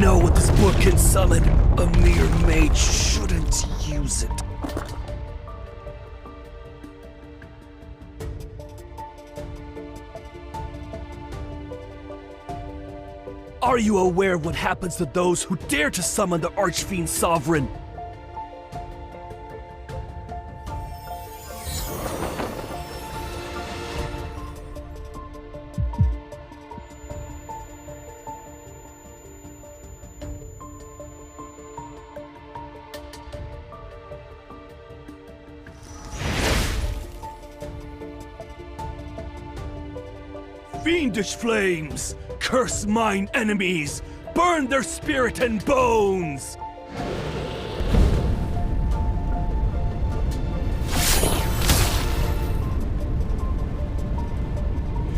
know what this book can summon. A mere mage shouldn't use it. Are you aware of what happens to those who dare to summon the Archfiend Sovereign? Fiendish flames! Curse mine enemies! Burn their spirit and bones!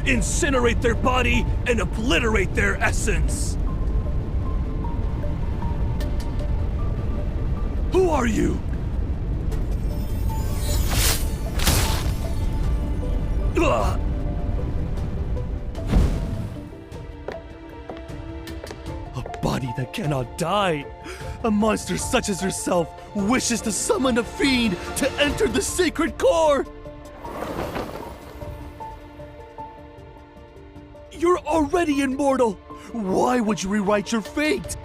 Incinerate their body and obliterate their essence! Who are you? Ugh. Body that cannot die. A monster such as yourself wishes to summon a fiend to enter the sacred core. You're already immortal. Why would you rewrite your fate?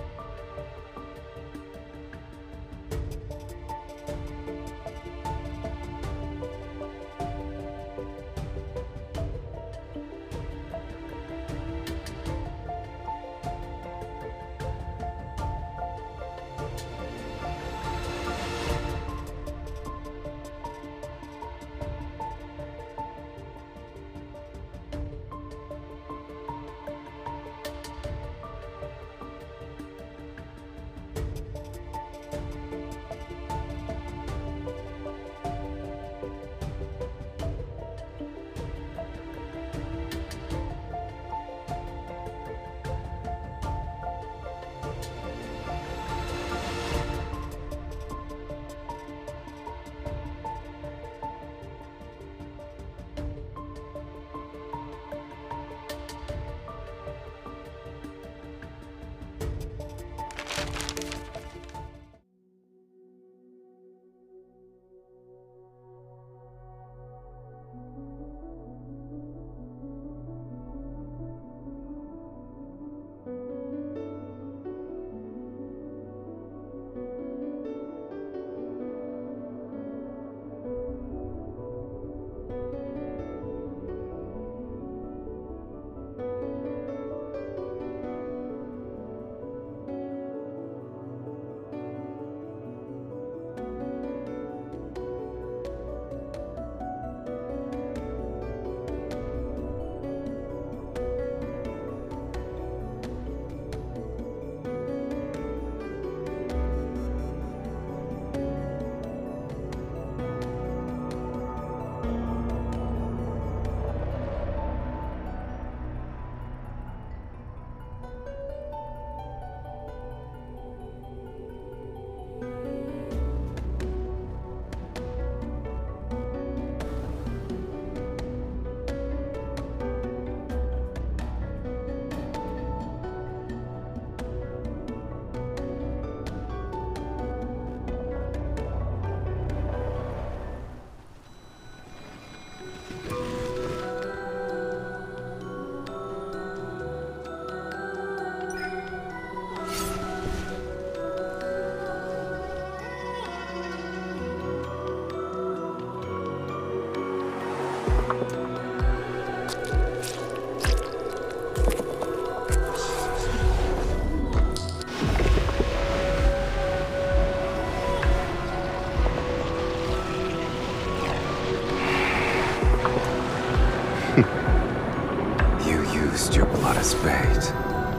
Your blood as bait.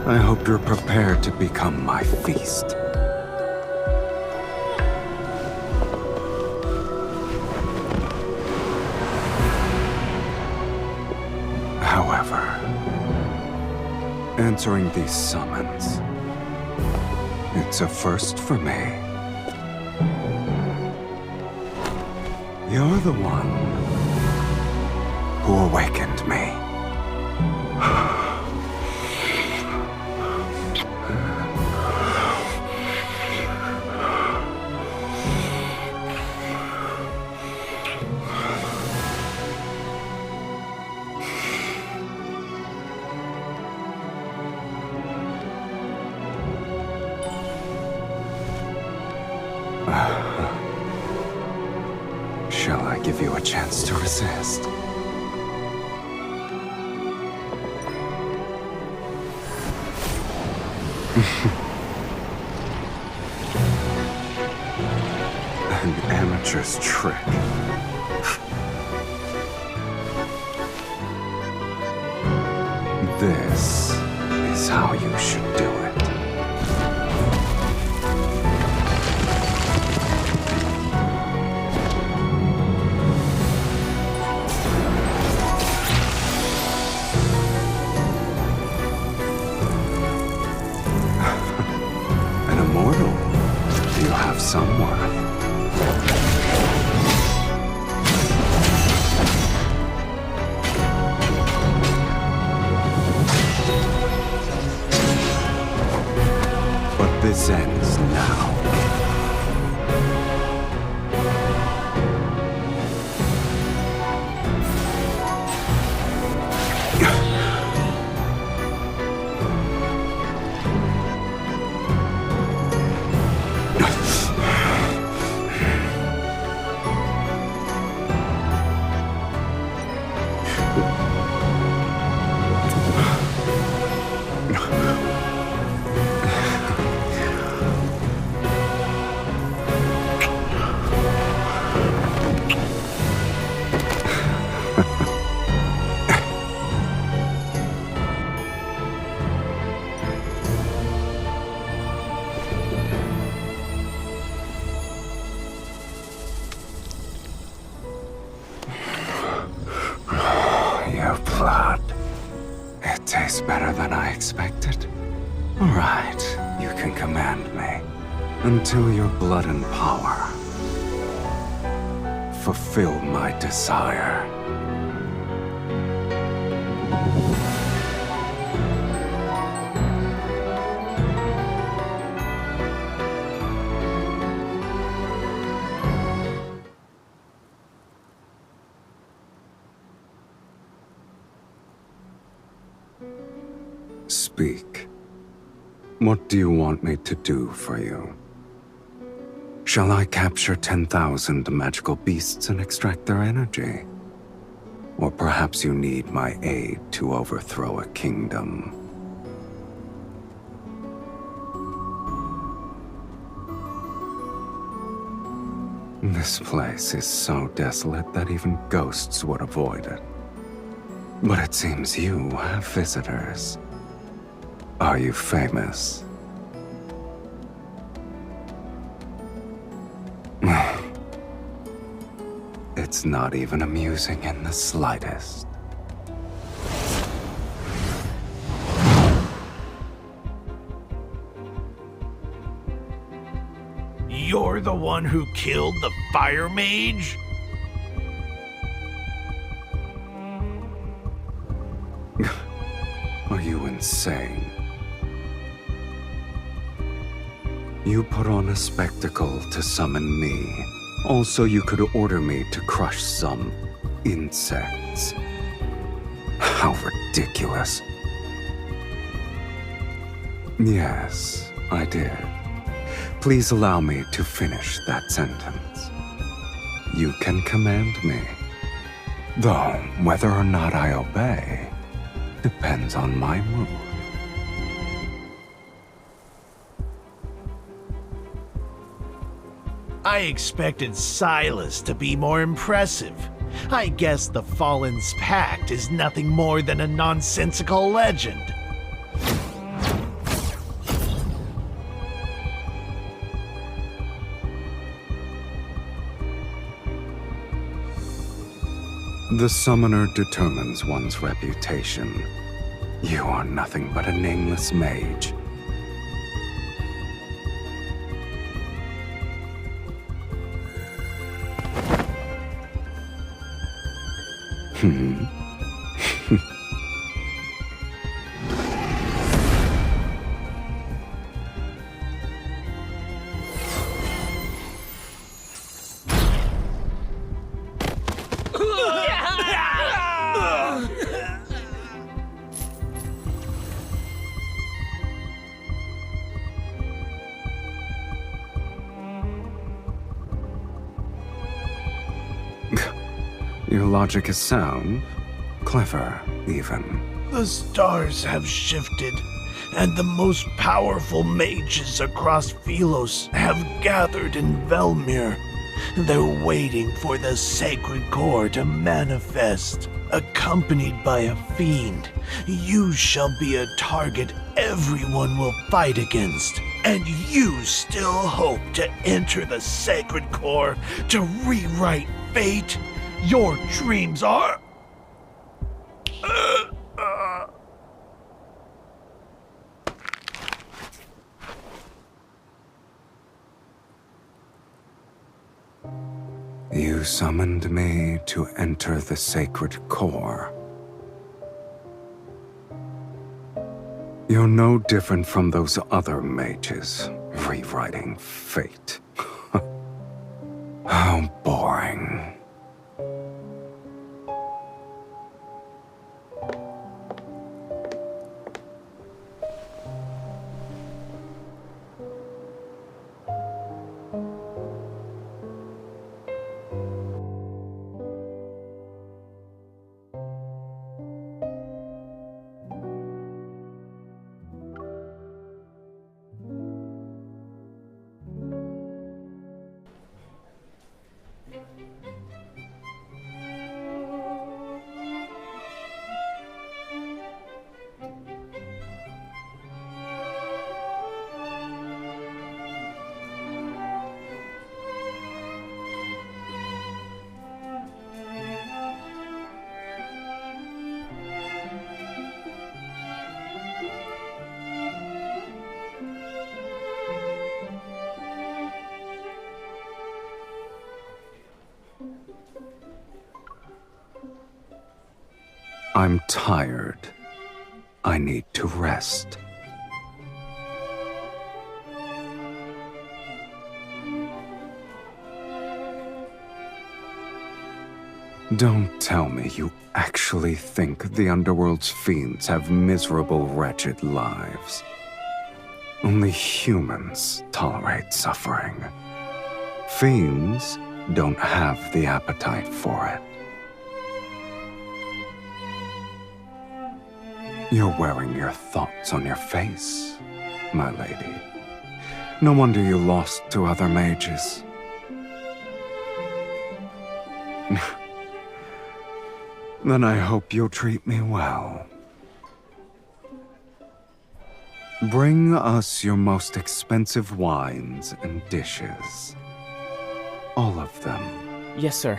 I hope you're prepared to become my feast. However, answering these summons, it's a first for me. You're the one who awakened me. give you a chance to resist. An amateur's trick. This is how you should do it. An immortal? Do you have some worth? But this ends now. Your blood. It tastes better than I expected. All right, you can command me until your blood and power fulfill my desire. Speak. What do you want me to do for you? Shall I capture 10,000 magical beasts and extract their energy? Or perhaps you need my aid to overthrow a kingdom? This place is so desolate that even ghosts would avoid it. But it seems you have visitors. Are you famous? It's not even amusing in the slightest. You're the one who killed the fire mage? Are you insane? You put on a spectacle to summon me. Also, you could order me to crush some insects. How ridiculous. Yes, I did. Please allow me to finish that sentence. You can command me. Though, whether or not I obey depends on my mood. I expected SYLUS to be more impressive. I guess the Fallen's Pact is nothing more than a nonsensical legend. The summoner determines one's reputation. You are nothing but a nameless mage. Your logic is sound, clever, even. The stars have shifted, and the most powerful mages across SYLUS have gathered in Velmir. They're waiting for the sacred core to manifest. Accompanied by a fiend, you shall be a target everyone will fight against. And you still hope to enter the sacred core to rewrite fate? Your dreams are... You summoned me to enter the sacred core. You're no different from those other mages, rewriting fate. How boring. I'm tired. I need to rest. Don't tell me you actually think the Underworld's fiends have miserable, wretched lives. Only humans tolerate suffering. Fiends don't have the appetite for it. You're wearing your thoughts on your face, my lady. No wonder you lost to other mages. Then I hope you'll treat me well. Bring us your most expensive wines and dishes. All of them. Yes, sir.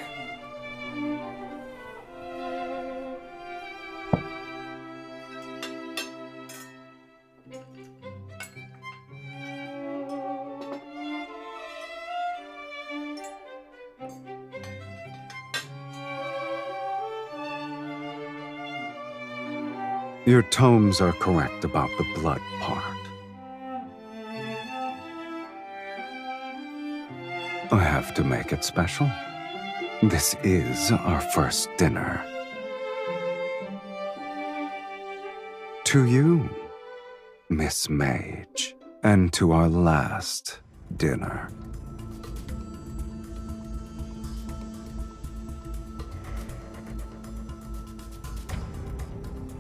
Your tomes are correct about the blood part. I have to make it special. This is our first dinner. To you, Miss Mage, and to our last dinner.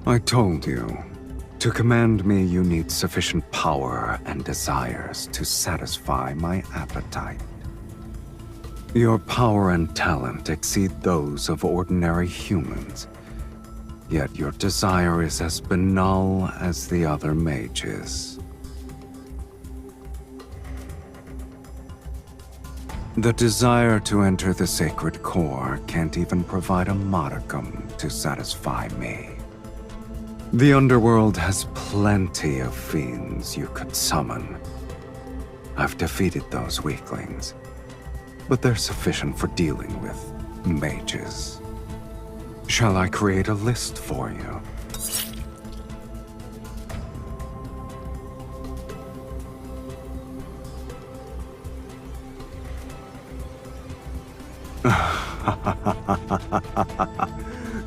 I told you, to command me you need sufficient power and desires to satisfy my appetite. Your power and talent exceed those of ordinary humans, yet your desire is as banal as the other mages. The desire to enter the sacred core can't even provide a modicum to satisfy me. The Underworld has plenty of fiends you could summon. I've defeated those weaklings, but they're sufficient for dealing with mages. Shall I create a list for you?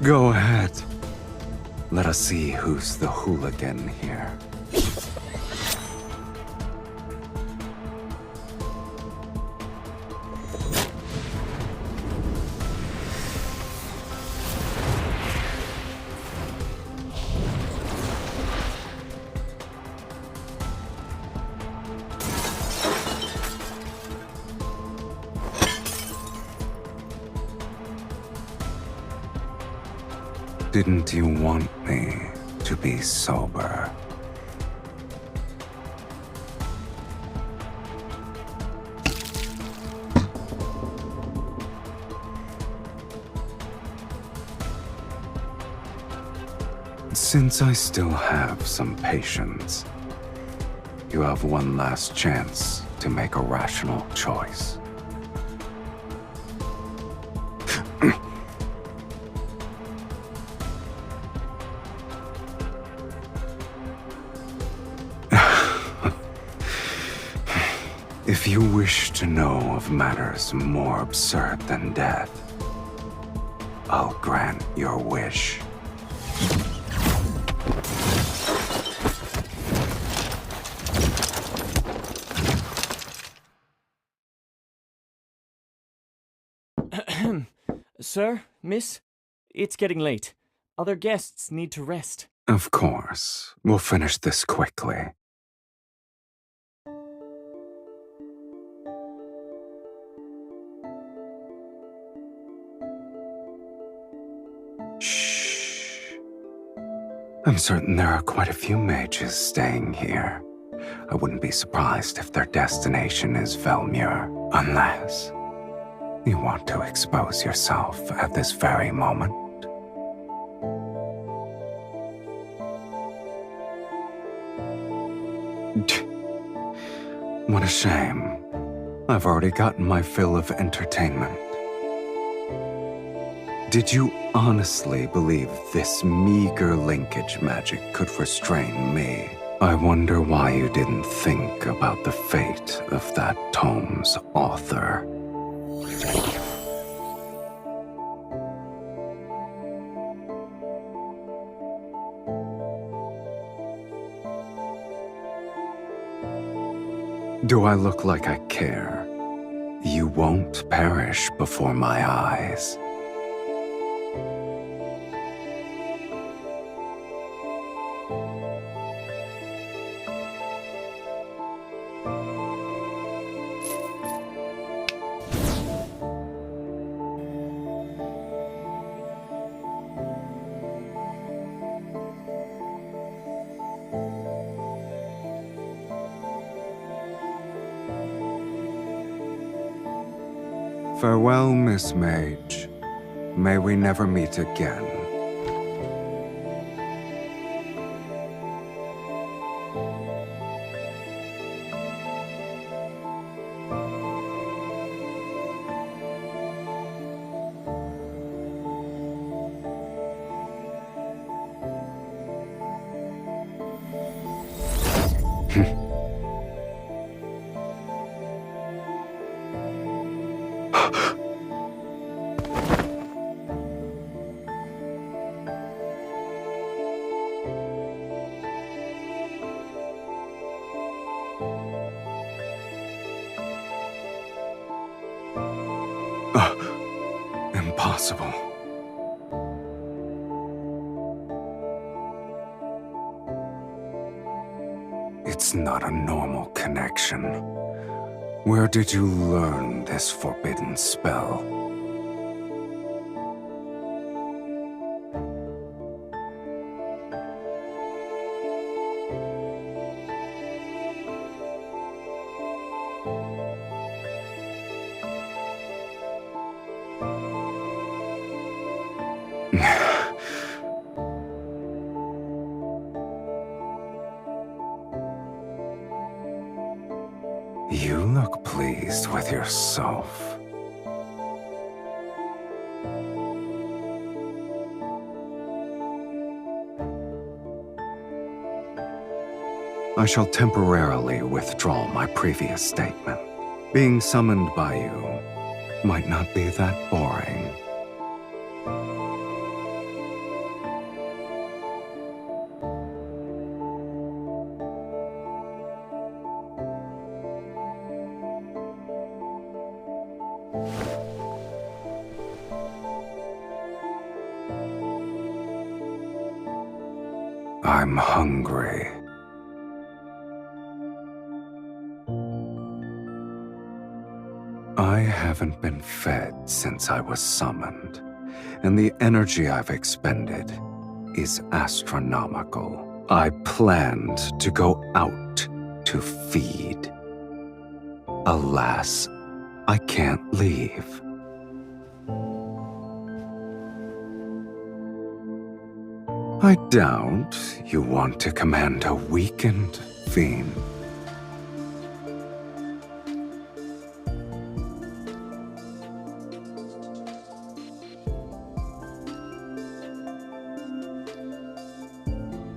Go ahead. Let us see who's the hooligan here. Didn't you want me to be sober? Since I still have some patience, you have one last chance to make a rational choice. If you wish to know of matters more absurd than death, I'll grant your wish. Sir, miss, it's getting late. Other guests need to rest. Of course. We'll finish this quickly. Shh. I'm certain there are quite a few mages staying here. I wouldn't be surprised if their destination is Velmure, unless you want to expose yourself at this very moment. What a shame. I've already gotten my fill of entertainment. Did you honestly believe this meager linkage magic could restrain me? I wonder why you didn't think about the fate of that tome's author. Do I look like I care? You won't perish before my eyes. Farewell, Miss Mage. May we never meet again. Impossible. It's not a normal connection. Where did you learn this forbidden spell? You look pleased with yourself. I shall temporarily withdraw my previous statement. Being summoned by you might not be that boring. I'm hungry. I haven't been fed since I was summoned, and the energy I've expended is astronomical. I planned to go out to feed. Alas, I can't leave. I doubt you want to command a weakened fiend.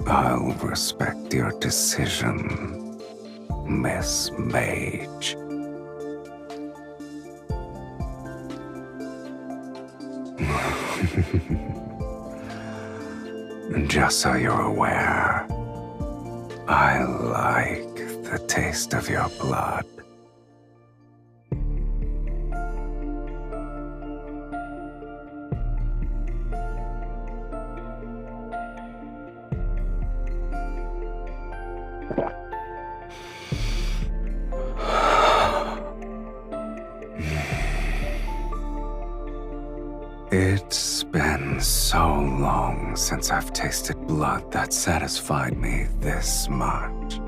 I'll respect your decision, Miss Mage. Just so you're aware, I like the taste of your blood. It's been so long since I've tasted blood that satisfied me this much.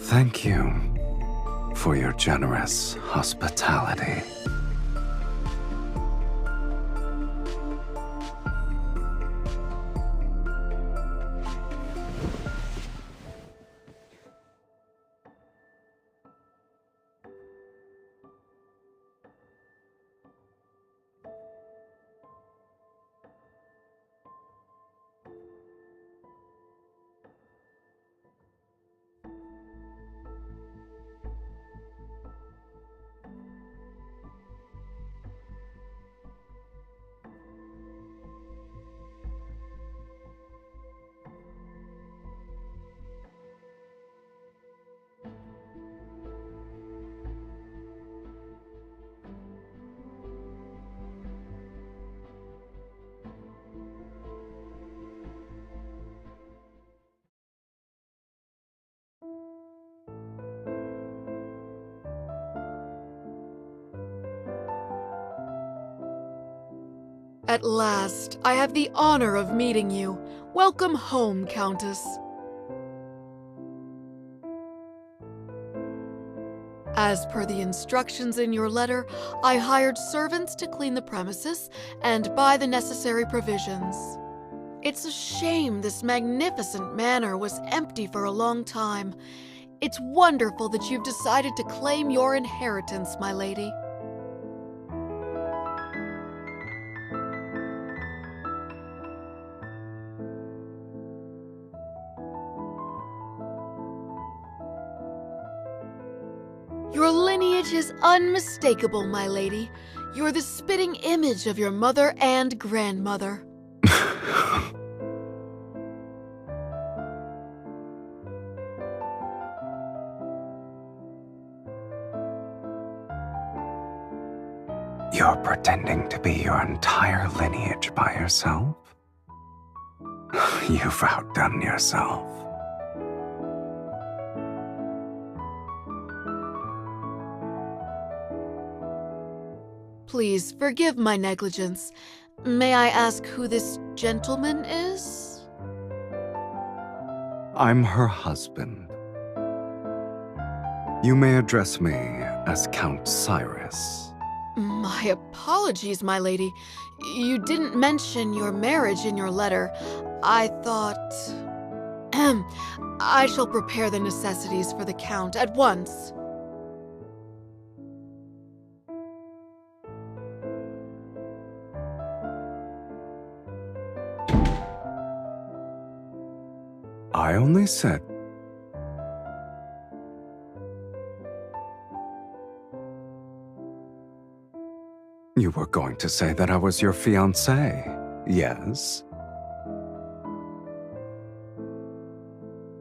Thank you for your generous hospitality. At last, I have the honor of meeting you. Welcome home, Countess. As per the instructions in your letter, I hired servants to clean the premises and buy the necessary provisions. It's a shame this magnificent manor was empty for a long time. It's wonderful that you've decided to claim your inheritance, my lady. Your lineage is unmistakable, my lady. You're the spitting image of your mother and grandmother. You're pretending to be your entire lineage by yourself? You've outdone yourself. Please forgive my negligence. May I ask who this gentleman is? I'm her husband. You may address me as Count Cyrus. My apologies, my lady. You didn't mention your marriage in your letter. I thought... I shall prepare the necessities for the Count at once. I only said... You were going to say that I was your fiancé, yes?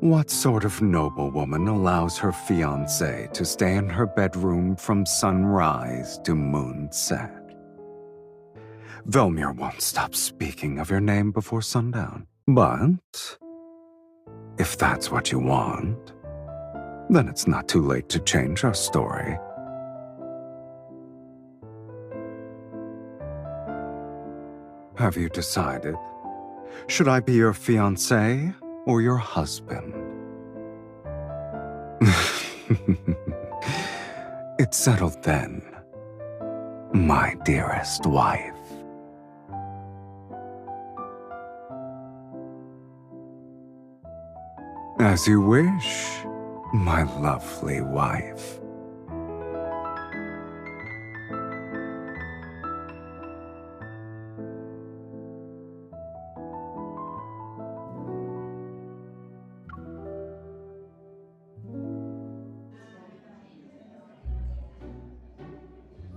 What sort of noblewoman allows her fiancé to stay in her bedroom from sunrise to moonset? Velmir won't stop speaking of your name before sundown. But if that's what you want, then it's not too late to change our story. Have you decided? Should I be your fiancé or your husband? It's settled then, my dearest wife. As you wish, my lovely wife.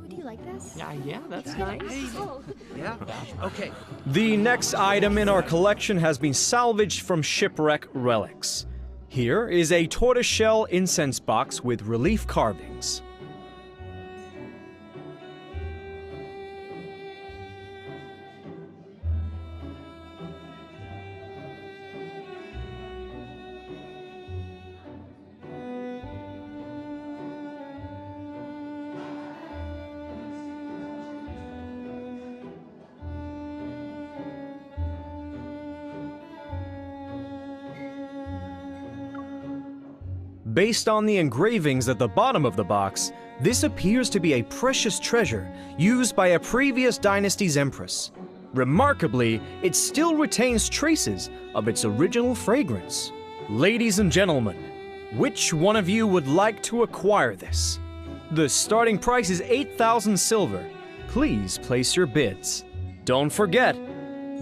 Do you like this? Yeah, that's nice. Yeah? Okay. The next item in our collection has been salvaged from shipwreck relics. Here is a tortoiseshell incense box with relief carvings. Based on the engravings at the bottom of the box, this appears to be a precious treasure used by a previous dynasty's empress. Remarkably, it still retains traces of its original fragrance. Ladies and gentlemen, which one of you would like to acquire this? The starting price is 8,000 silver. Please place your bids. Don't forget,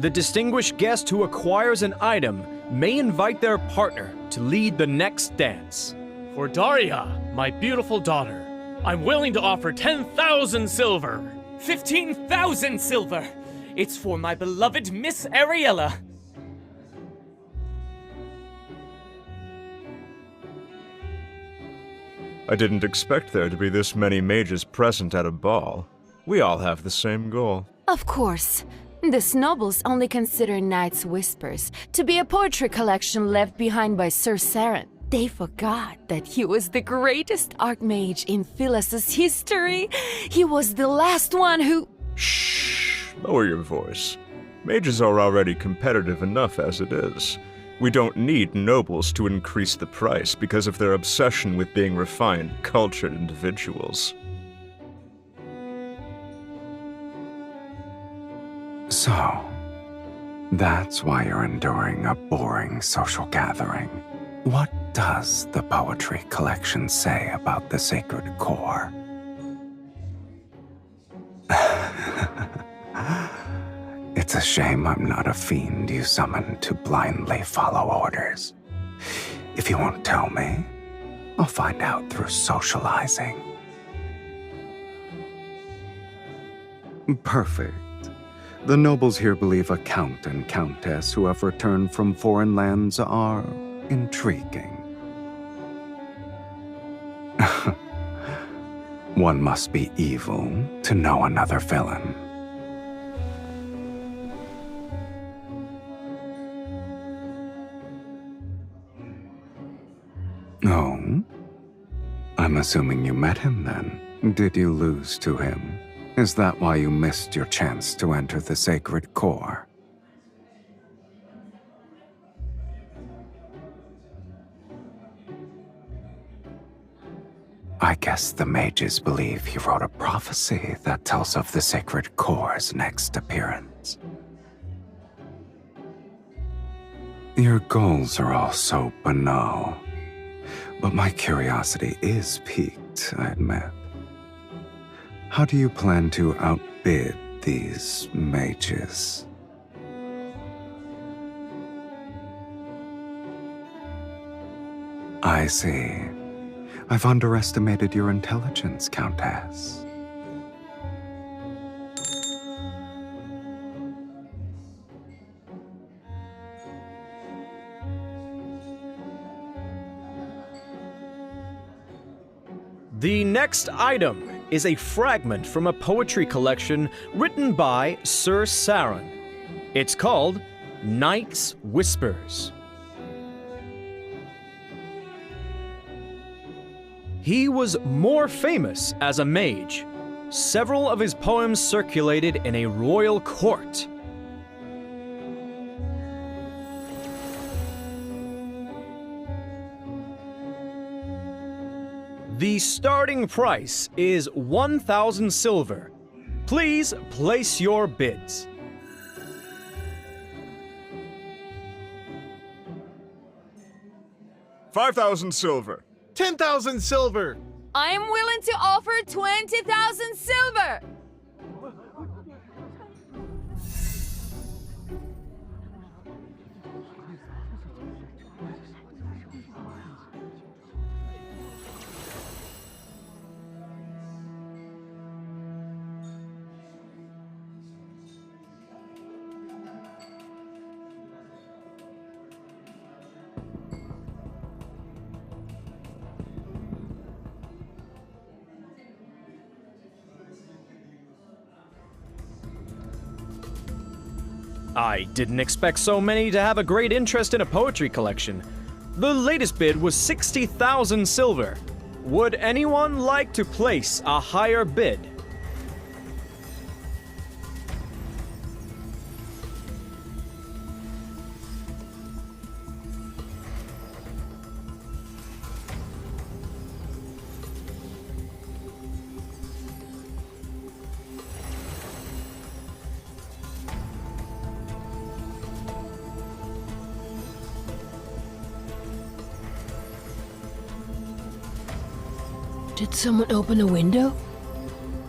the distinguished guest who acquires an item may invite their partner to lead the next dance. For Daria, my beautiful daughter, I'm willing to offer 10,000 silver. 15,000 silver! It's for my beloved Miss Ariella. I didn't expect there to be this many mages present at a ball. We all have the same goal. Of course. The nobles only consider Knight's Whispers to be a poetry collection left behind by Sir Saren. They forgot that he was the greatest archmage in SYLUS' history. He was the last one who... Shh! Lower your voice. Mages are already competitive enough as it is. We don't need nobles to increase the price because of their obsession with being refined, cultured individuals. So, that's why you're enduring a boring social gathering. What does the poetry collection say about the sacred core? It's a shame I'm not a fiend you summoned to blindly follow orders. If you won't tell me, I'll find out through socializing. Perfect. The nobles here believe a count and countess who have returned from foreign lands are intriguing. One must be evil to know another villain. Oh? I'm assuming you met him then. Did you lose to him? Is that why you missed your chance to enter the sacred core? I guess the mages believe he wrote a prophecy that tells of the sacred core's next appearance. Your goals are all so banal, but my curiosity is piqued, I admit. How do you plan to outbid these mages? I see. I've underestimated your intelligence, Countess. The next item is a fragment from a poetry collection written by Sir Saren. It's called Knight's Whispers. He was more famous as a mage. Several of his poems circulated in a royal court. The starting price is 1,000 silver. Please place your bids. $5,000 silver. 10,000 silver. I am willing to offer 20,000 silver! I didn't expect so many to have a great interest in a poetry collection. The latest bid was 60,000 silver. Would anyone like to place a higher bid? Did someone open a window?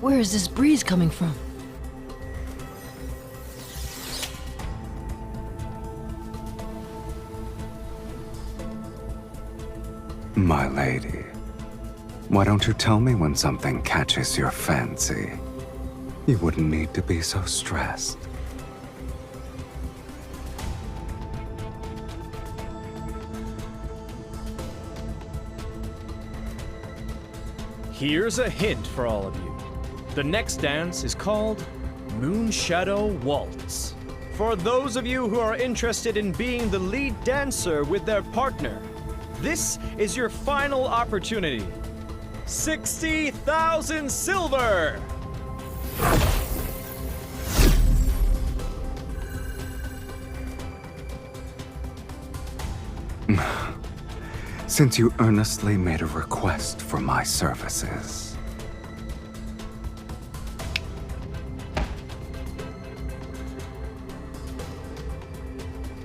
Where is this breeze coming from? My lady, why don't you tell me when something catches your fancy? You wouldn't need to be so stressed. Here's a hint for all of you. The next dance is called Moonshadow Waltz. For those of you who are interested in being the lead dancer with their partner, this is your final opportunity. 60,000 silver! Since you earnestly made a request for my services.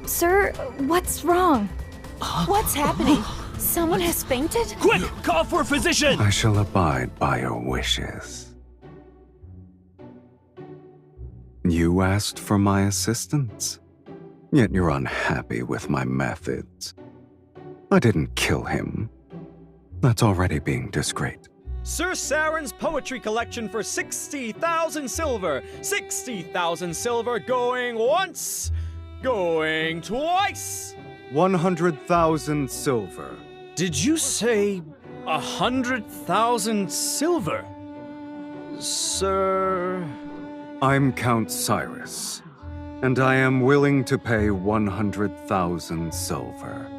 Sir, what's wrong? What's happening? Someone has fainted? Quick! Call for a physician! I shall abide by your wishes. You asked for my assistance, yet you're unhappy with my methods. I didn't kill him. That's already being discreet. Sir Saren's poetry collection for 60,000 silver. 60,000 silver going once, going twice. 100,000 silver. Did you say 100,000 silver? Sir... I'm Count Cyrus, and I am willing to pay 100,000 silver.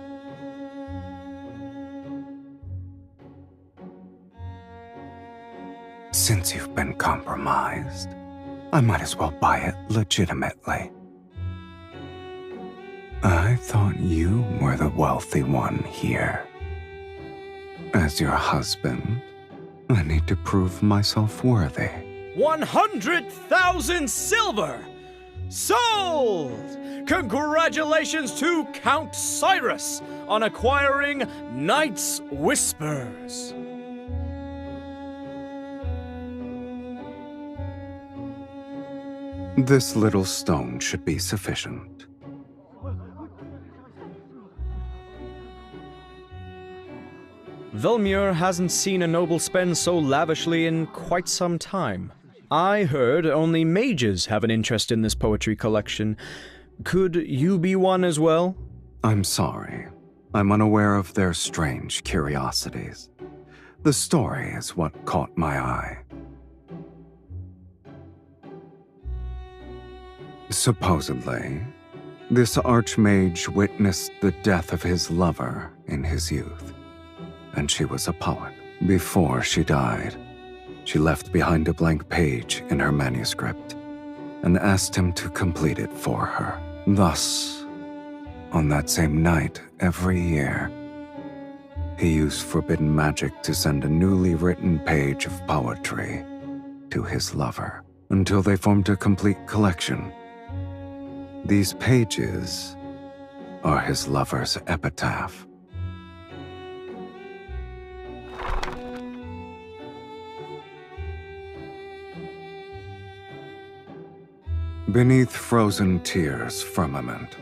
Since you've been compromised, I might as well buy it legitimately. I thought you were the wealthy one here. As your husband, I need to prove myself worthy. 100,000 silver! Sold! Congratulations to Count Cyrus on acquiring Night's Whispers. This little stone should be sufficient. Velmur hasn't seen a noble spend so lavishly in quite some time. I heard only mages have an interest in this poetry collection. Could you be one as well? I'm sorry. I'm unaware of their strange curiosities. The story is what caught my eye. Supposedly, this archmage witnessed the death of his lover in his youth, and she was a poet. Before she died, she left behind a blank page in her manuscript and asked him to complete it for her. Thus, on that same night every year, He used forbidden magic to send a newly written page of poetry to his lover until they formed a complete collection. These pages are his lover's epitaph. Beneath frozen tears' firmament,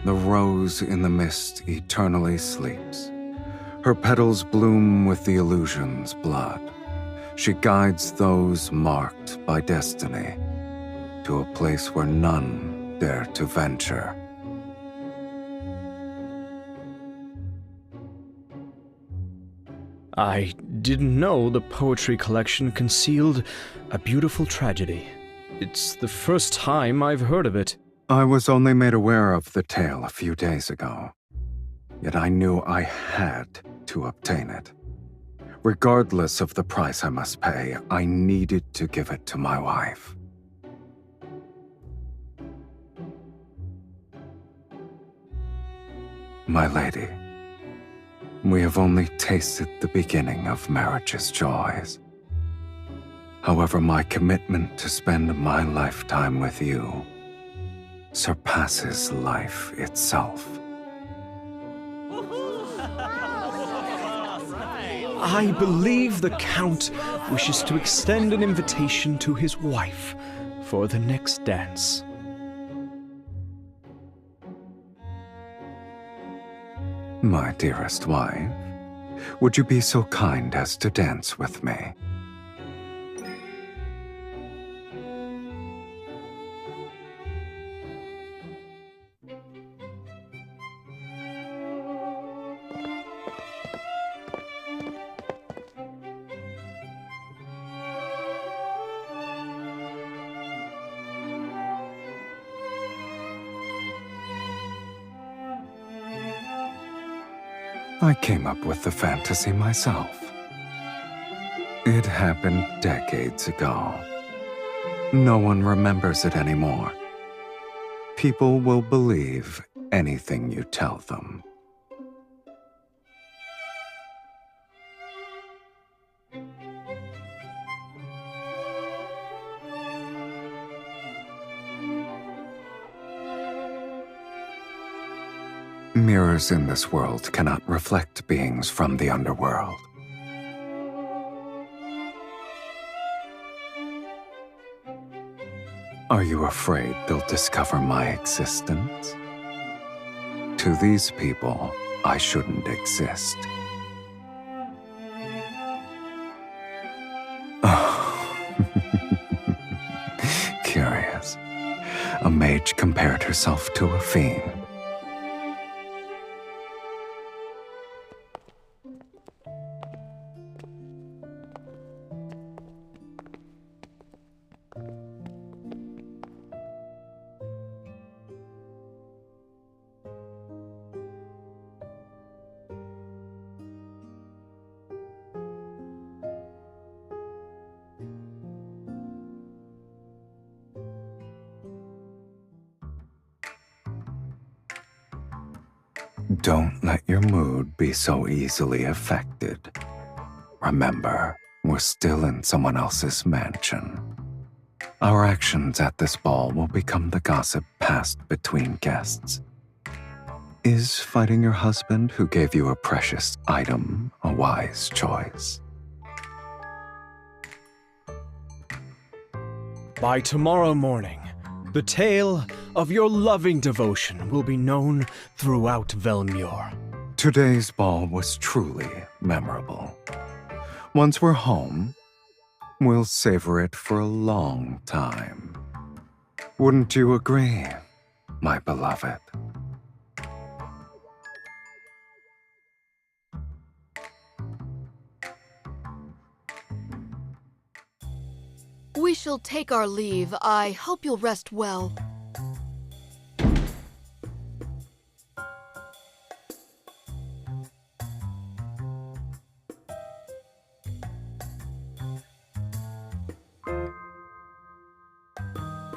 the rose in the mist eternally sleeps. Her petals bloom with the illusion's blood. She guides those marked by destiny to a place where none dare to venture. I didn't know the poetry collection concealed a beautiful tragedy. It's the first time I've heard of it. I was only made aware of the tale a few days ago, yet I knew I had to obtain it. Regardless of the price I must pay, I needed to give it to my wife. My lady, we have only tasted the beginning of marriage's joys. However, my commitment to spend my lifetime with you surpasses life itself. I believe the Count wishes to extend an invitation to his wife for the next dance. My dearest wife, would you be so kind as to dance with me? I came up with the fantasy myself. It happened decades ago. No one remembers it anymore. People will believe anything you tell them. Mirrors in this world cannot reflect beings from the underworld. Are you afraid they'll discover my existence? To these people, I shouldn't exist. Oh. Curious. A mage compared herself to a fiend. Don't let your mood be so easily affected. Remember, we're still in someone else's mansion. Our actions at this ball will become the gossip passed between guests. Is fighting your husband who gave you a precious item a wise choice? By tomorrow morning, the tale of your loving devotion will be known throughout Velmure. Today's ball was truly memorable. Once we're home, we'll savor it for a long time. Wouldn't you agree, my beloved? We shall take our leave. I hope you'll rest well.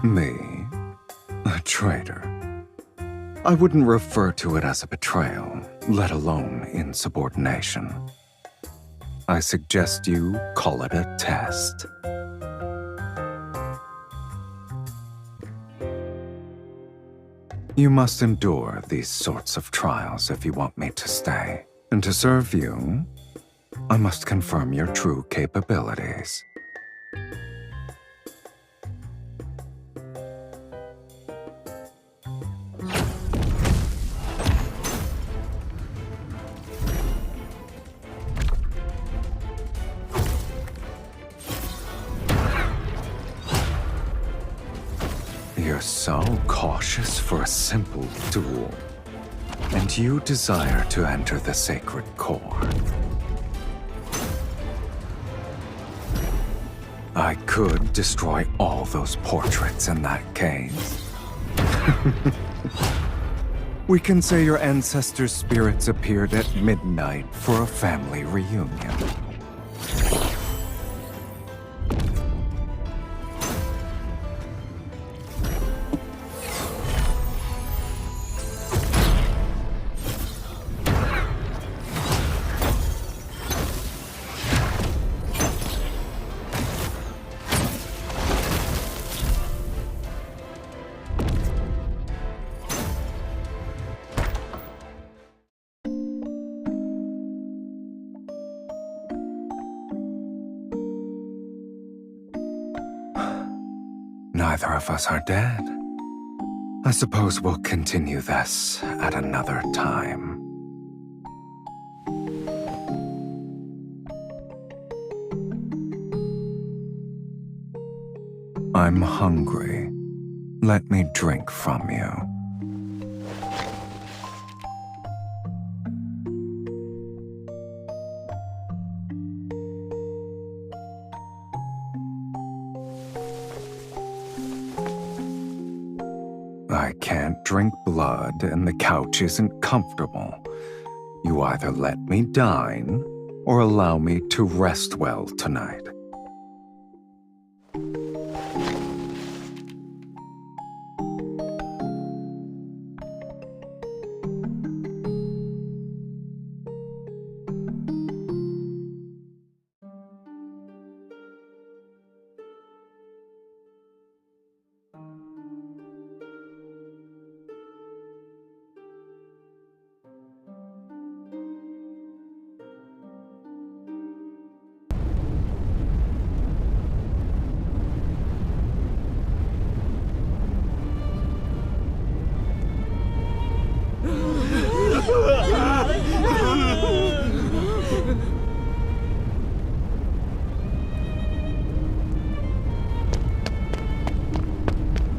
Me, a traitor. I wouldn't refer to it as a betrayal, let alone insubordination. I suggest you call it a test. You must endure these sorts of trials if you want me to stay. And to serve you, I must confirm your true capabilities. You're so cautious for a simple duel, and you desire to enter the sacred core. I could destroy all those portraits in that case. We can say your ancestors' spirits appeared at midnight for a family reunion. Neither of us are dead. I suppose we'll continue this at another time. I'm hungry. Let me drink from you. I can't drink blood and the couch isn't comfortable. You either let me dine or allow me to rest well tonight.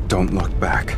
Don't look back.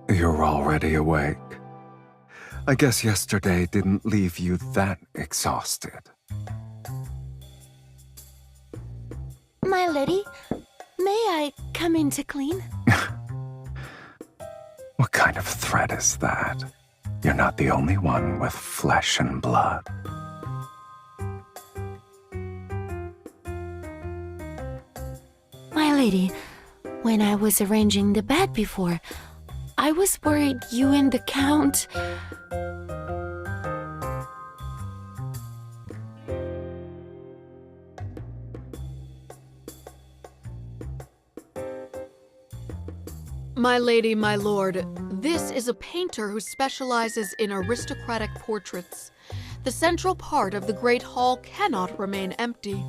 You're already awake. I guess yesterday didn't leave you that exhausted. My lady, may I come in to clean? What kind of threat is that? You're not the only one with flesh and blood. lady, when I was arranging the bed before, I was worried you and the Count... My lady, my lord, this is a painter who specializes in aristocratic portraits. The central part of the Great Hall cannot remain empty.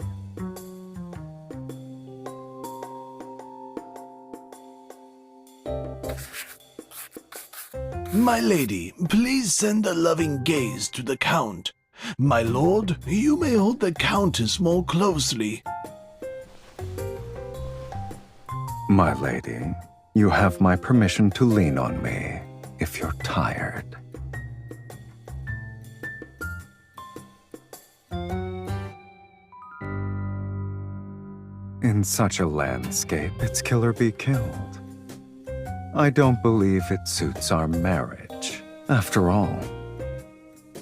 My lady, please send a loving gaze to the Count. My lord, you may hold the Countess more closely. My lady, you have my permission to lean on me if you're tired. In such a landscape, it's kill or be killed. I don't believe it suits our marriage. After all,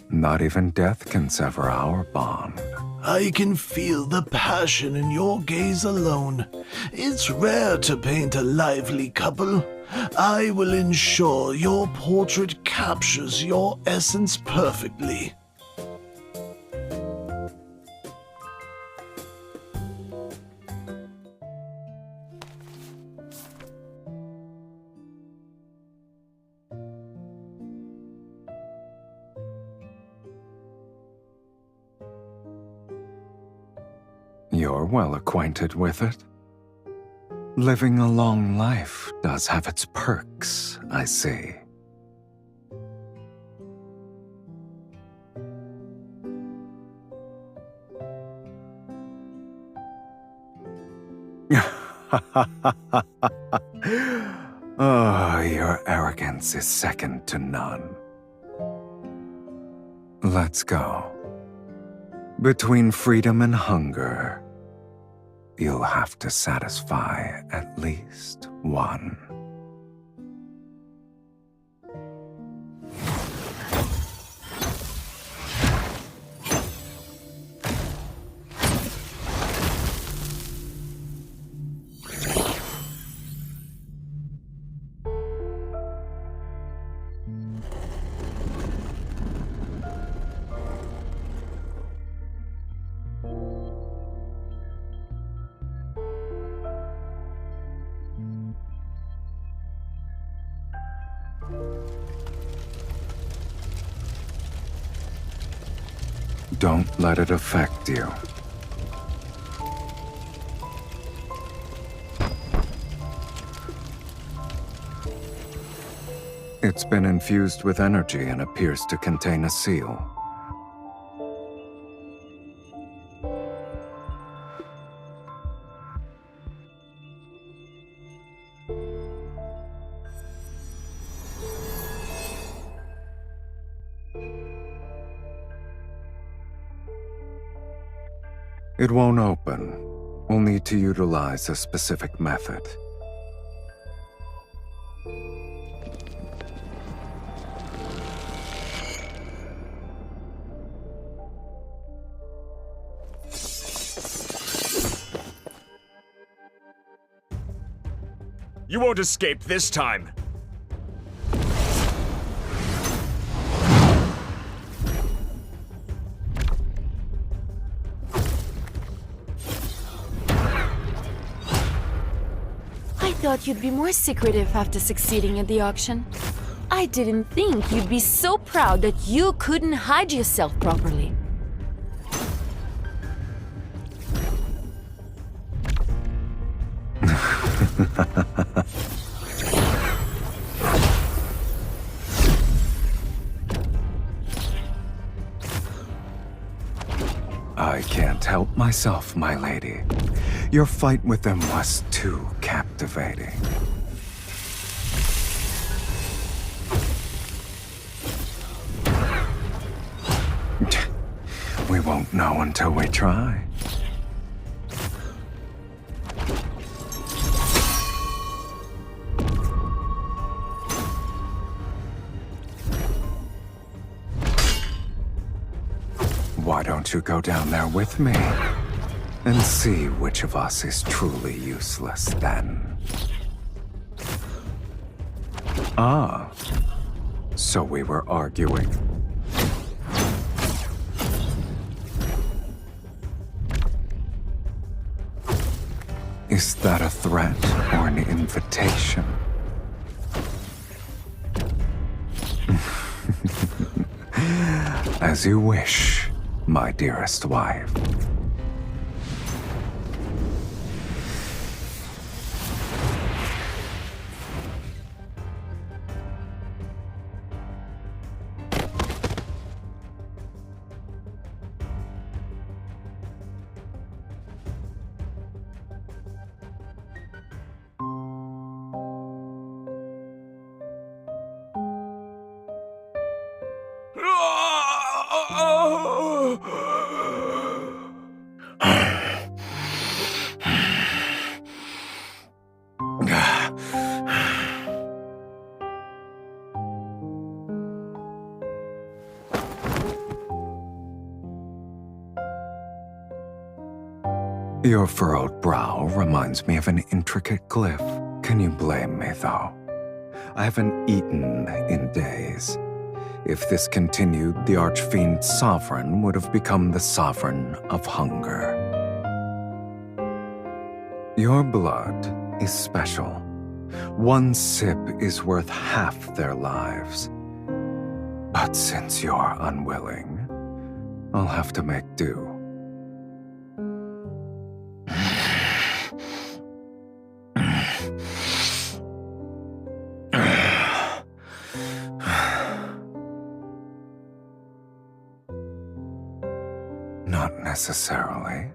not even death can sever our bond. I can feel the passion in your gaze alone. It's rare to paint a lively couple. I will ensure your portrait captures your essence perfectly. You're well acquainted with it. Living a long life does have its perks, I see. Oh, your arrogance is second to none. Let's go. Between freedom and hunger, you'll have to satisfy at least one. Don't let it affect you. It's been infused with energy and appears to contain a seal. It won't open. We'll need to utilize a specific method. You won't escape this time! I thought you'd be more secretive after succeeding at the auction. I didn't think you'd be so proud that you couldn't hide yourself properly. I can't help myself, my lady. Your fight with them was too captivating. We won't know until we try. Why don't you go down there with me? And see which of us is truly useless then. Ah, so we were arguing. Is that a threat or an invitation? As you wish, my dearest wife. Your furrowed brow reminds me of an intricate glyph. Can you blame me, though? I haven't eaten in days. If this continued, the Archfiend's sovereign would have become the sovereign of hunger. Your blood is special. One sip is worth half their lives. But since you're unwilling, I'll have to make do. Not necessarily.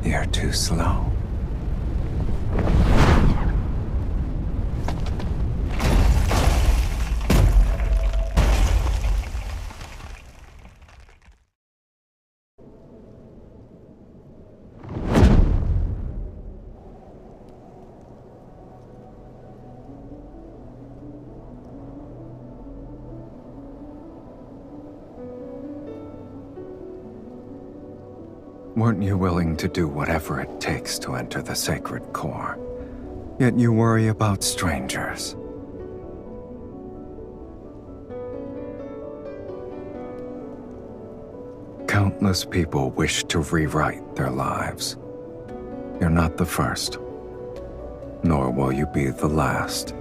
You're too slow. Weren't you willing to do whatever it takes to enter the sacred core? Yet you worry about strangers. Countless people wish to rewrite their lives. You're not the first, nor will you be the last.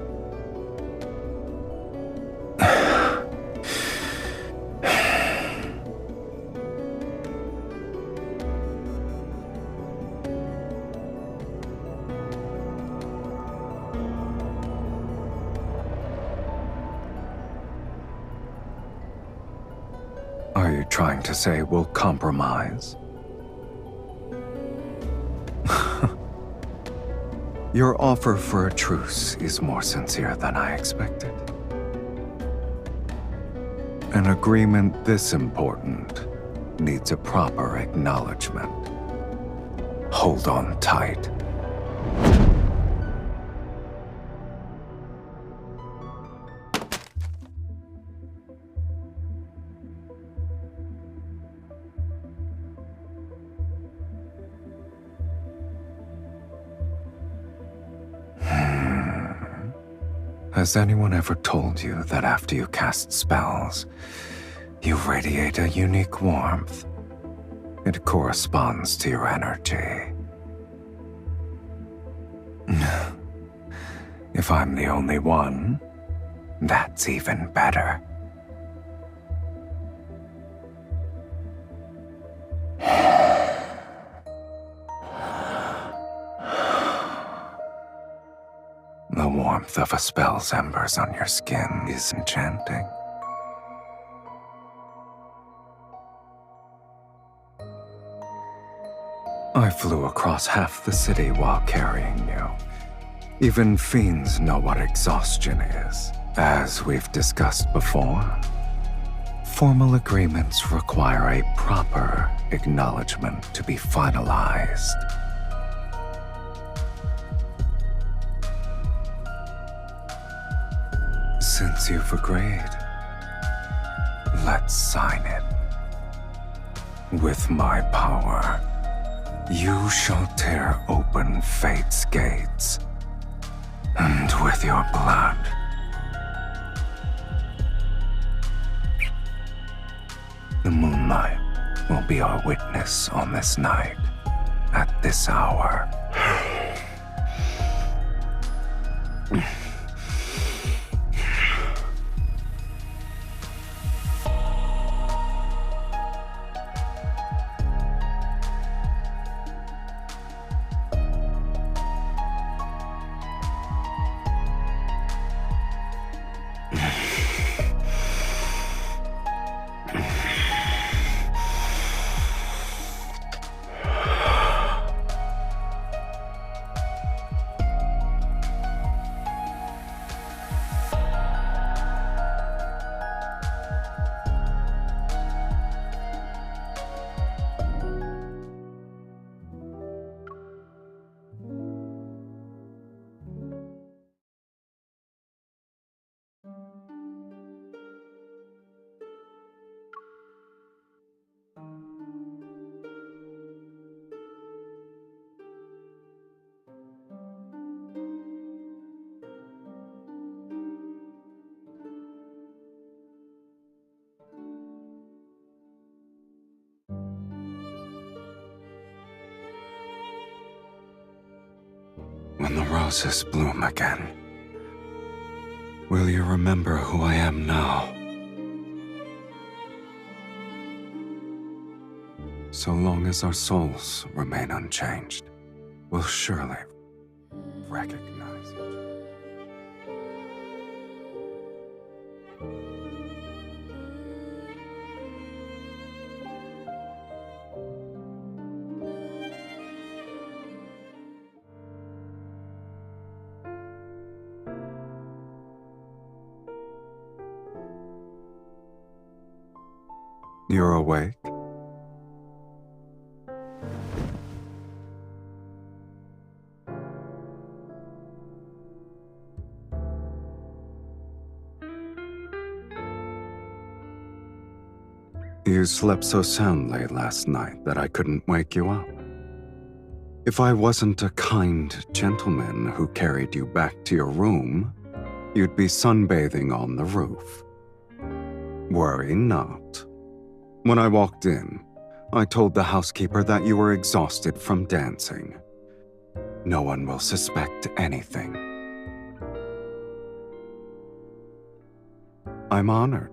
Are you trying to say we'll compromise? Your offer for a truce is more sincere than I expected. An agreement this important needs a proper acknowledgement. Hold on tight. Has anyone ever told you that after you cast spells, you radiate a unique warmth? It corresponds to your energy. If I'm the only one, that's even better. The warmth of a spell's embers on your skin is enchanting. I flew across half the city while carrying you. Even fiends know what exhaustion is. As we've discussed before, formal agreements require a proper acknowledgement to be finalized. Since you've agreed, let's sign it. With my power, you shall tear open fate's gates, and with your blood, the moonlight will be our witness on this night, at this hour. When the roses bloom again, will you remember who I am now? So long as our souls remain unchanged, we'll surely recognize each other. You're awake? You slept so soundly last night that I couldn't wake you up. If I wasn't a kind gentleman who carried you back to your room, you'd be sunbathing on the roof. Worry not. When I walked in, I told the housekeeper that you were exhausted from dancing. No one will suspect anything. I'm honored.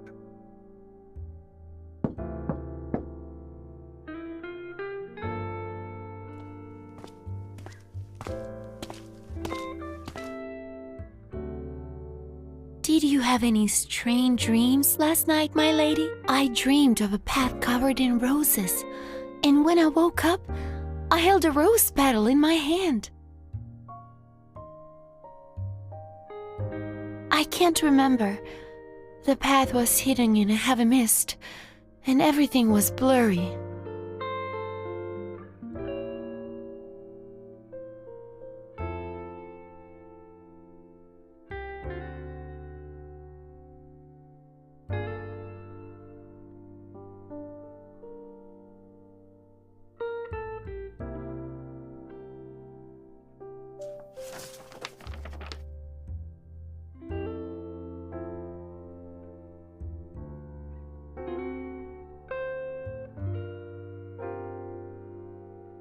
Did you have any strange dreams last night, my lady? I dreamed of a path covered in roses, and when I woke up, I held a rose petal in my hand. I can't remember. The path was hidden in a heavy mist, and everything was blurry.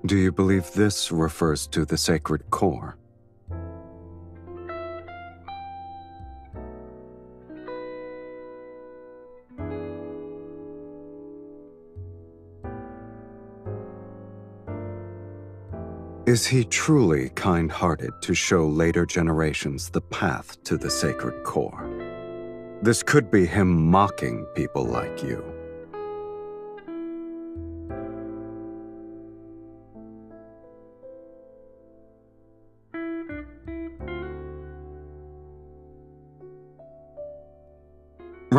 Do you believe this refers to the sacred core? Is he truly kind-hearted to show later generations the path to the sacred core? This could be him mocking people like you.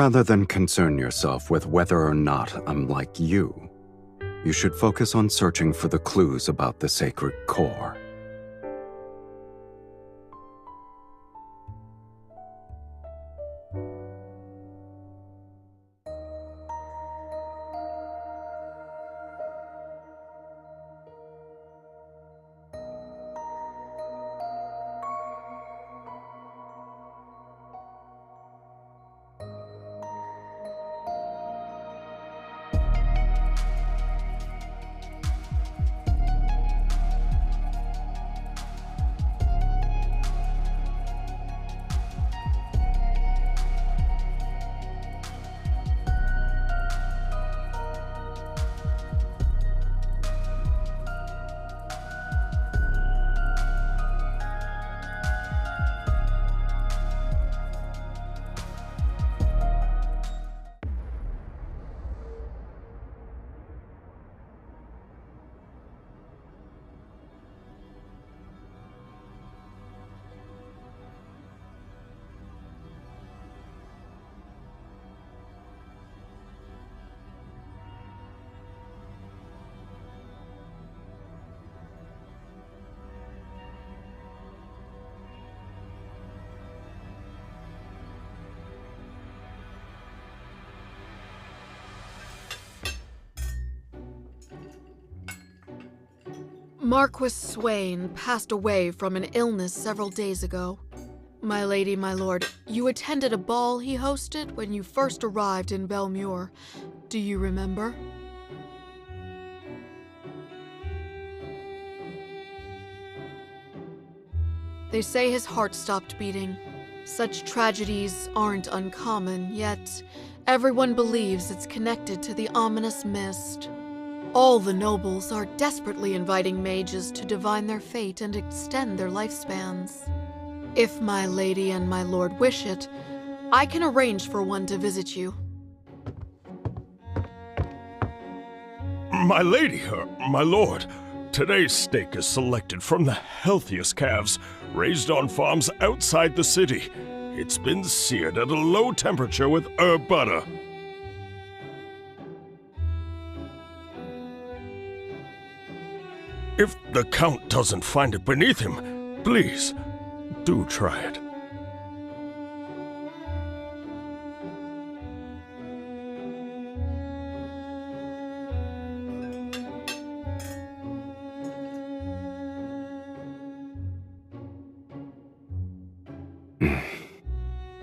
Rather than concern yourself with whether or not I'm like you should focus on searching for the clues about the sacred core. Marquis Swain passed away from an illness several days ago. My lady, my lord, you attended a ball he hosted when you first arrived in Belmure. Do you remember? They say his heart stopped beating. Such tragedies aren't uncommon, yet everyone believes it's connected to the ominous mist. All the nobles are desperately inviting mages to divine their fate and extend their lifespans. If my lady and my lord wish it, I can arrange for one to visit you. My lady, my lord, today's steak is selected from the healthiest calves raised on farms outside the city. It's been seared at a low temperature with herb butter. If the Count doesn't find it beneath him, please, do try it.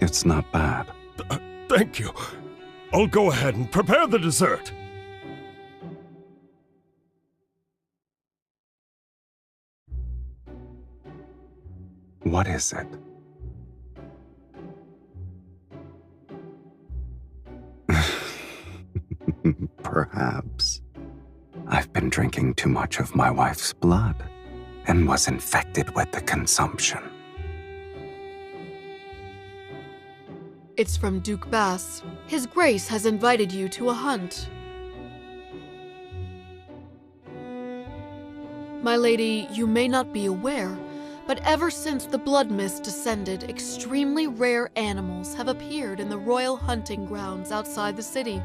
It's not bad. Thank you. I'll go ahead and prepare the dessert. What is it? Perhaps. I've been drinking too much of my wife's blood and was infected with the consumption. It's from Duke Bass. His Grace has invited you to a hunt. My lady, you may not be aware, but ever since the blood mist descended, extremely rare animals have appeared in the royal hunting grounds outside the city.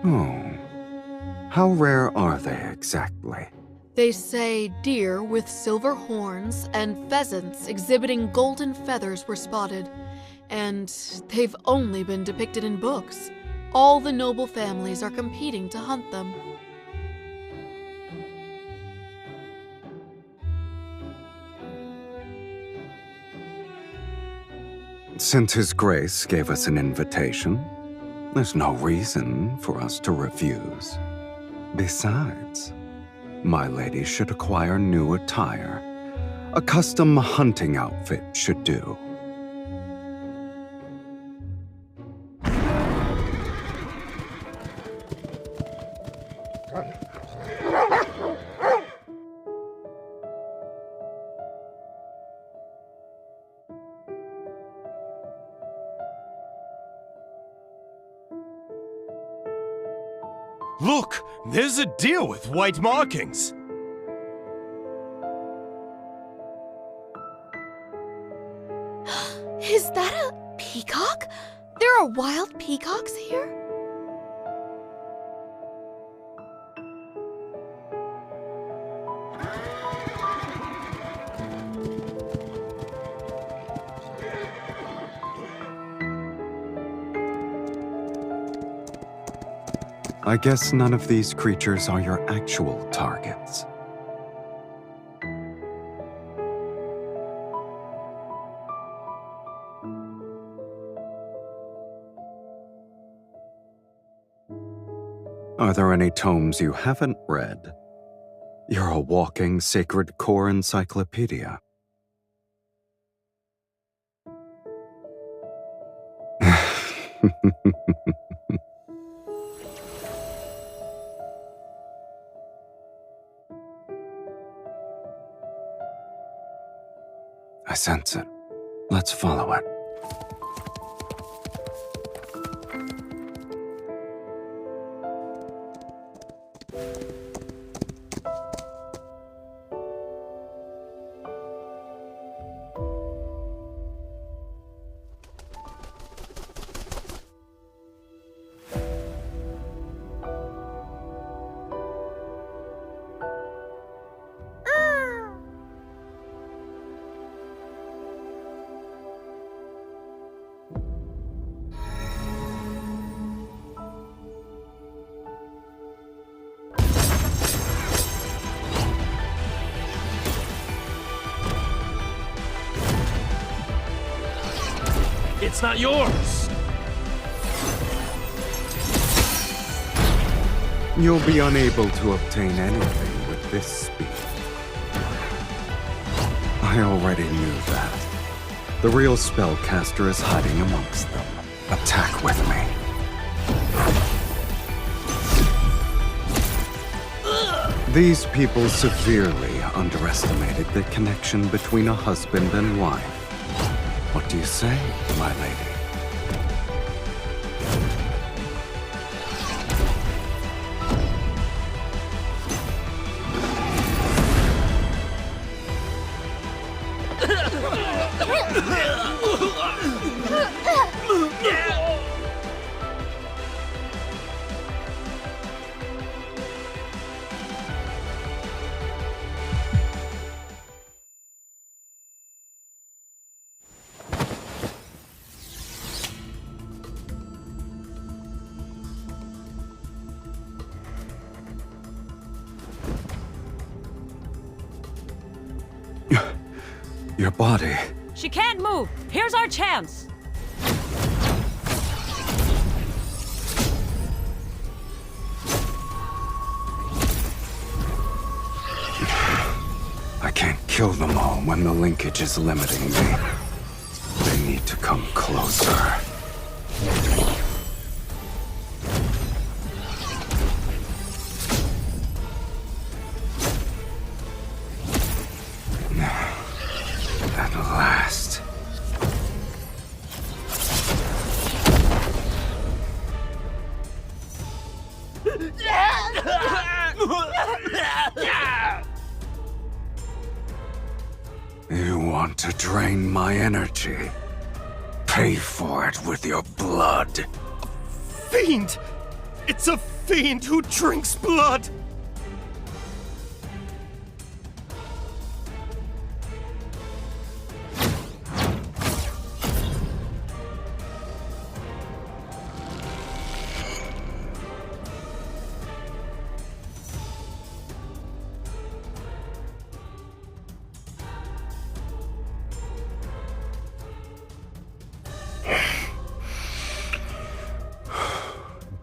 Oh. How rare are they exactly? They say deer with silver horns and pheasants exhibiting golden feathers were spotted, and they've only been depicted in books. All the noble families are competing to hunt them. Since His Grace gave us an invitation, there's no reason for us to refuse. Besides, my lady should acquire new attire. A custom hunting outfit should do. Look, there's a deer with white markings. Is that a peacock? There are wild peacocks here? I guess none of these creatures are your actual targets. Are there any tomes you haven't read? You're a walking sacred core encyclopedia. I sense it. Let's follow it. It's not yours! You'll be unable to obtain anything with this speed. I already knew that. The real spellcaster is hiding amongst them. Attack with me. These people severely underestimated the connection between a husband and wife. What do you say, my lady? Your body. She can't move. Here's our chance. I can't kill them all when the linkage is limiting me. They need to come closer. At last. You want to drain my energy? Pay for it with your blood. Fiend! It's a fiend who drinks blood!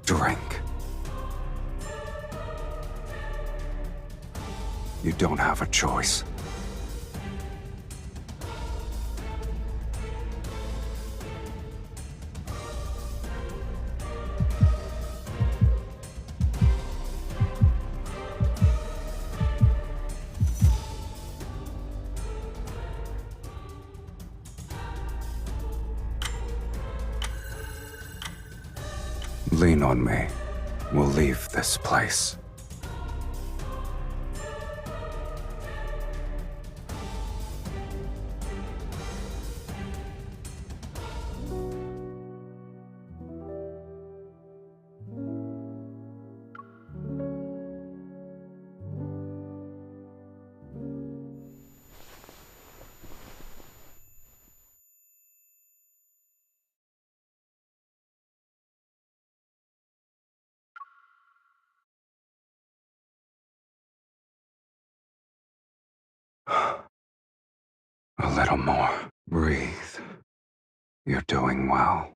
Drink. You don't have a choice. Lean on me. We'll leave this place. A little more. Breathe. You're doing well.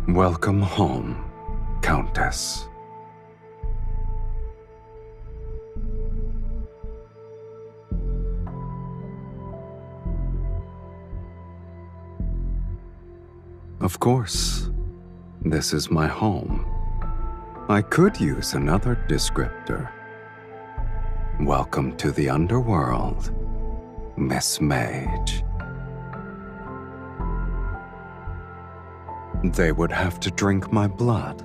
Welcome home, Countess. Of course, this is my home. I could use another descriptor. Welcome to the underworld, Miss Mage. They would have to drink my blood.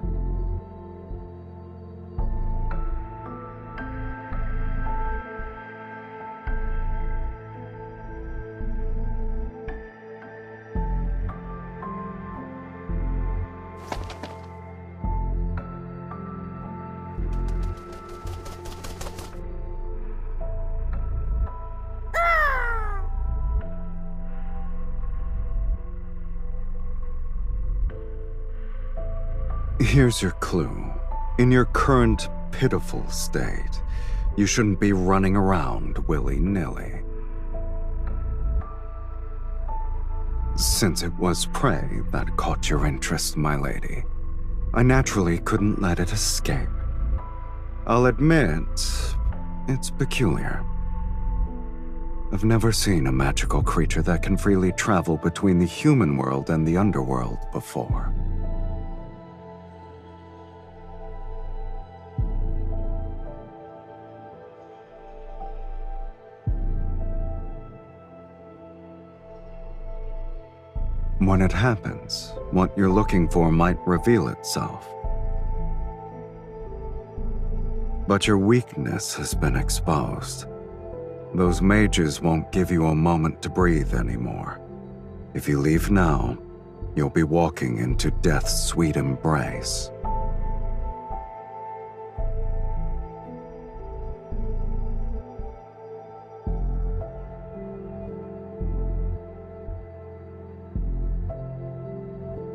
Here's your clue. In your current pitiful state, you shouldn't be running around willy-nilly. Since it was prey that caught your interest, my lady, I naturally couldn't let it escape. I'll admit, it's peculiar. I've never seen a magical creature that can freely travel between the human world and the underworld before. When it happens, what you're looking for might reveal itself. But your weakness has been exposed. Those mages won't give you a moment to breathe anymore. If you leave now, you'll be walking into death's sweet embrace.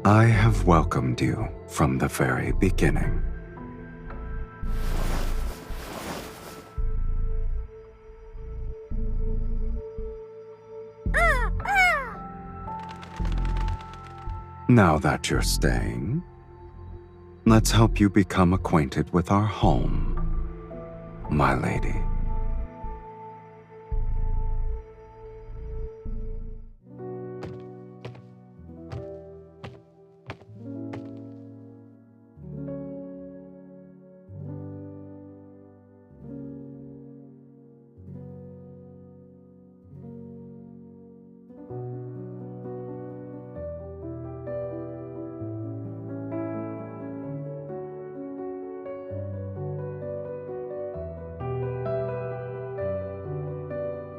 I have welcomed you from the very beginning. Now that you're staying, let's help you become acquainted with our home, my lady.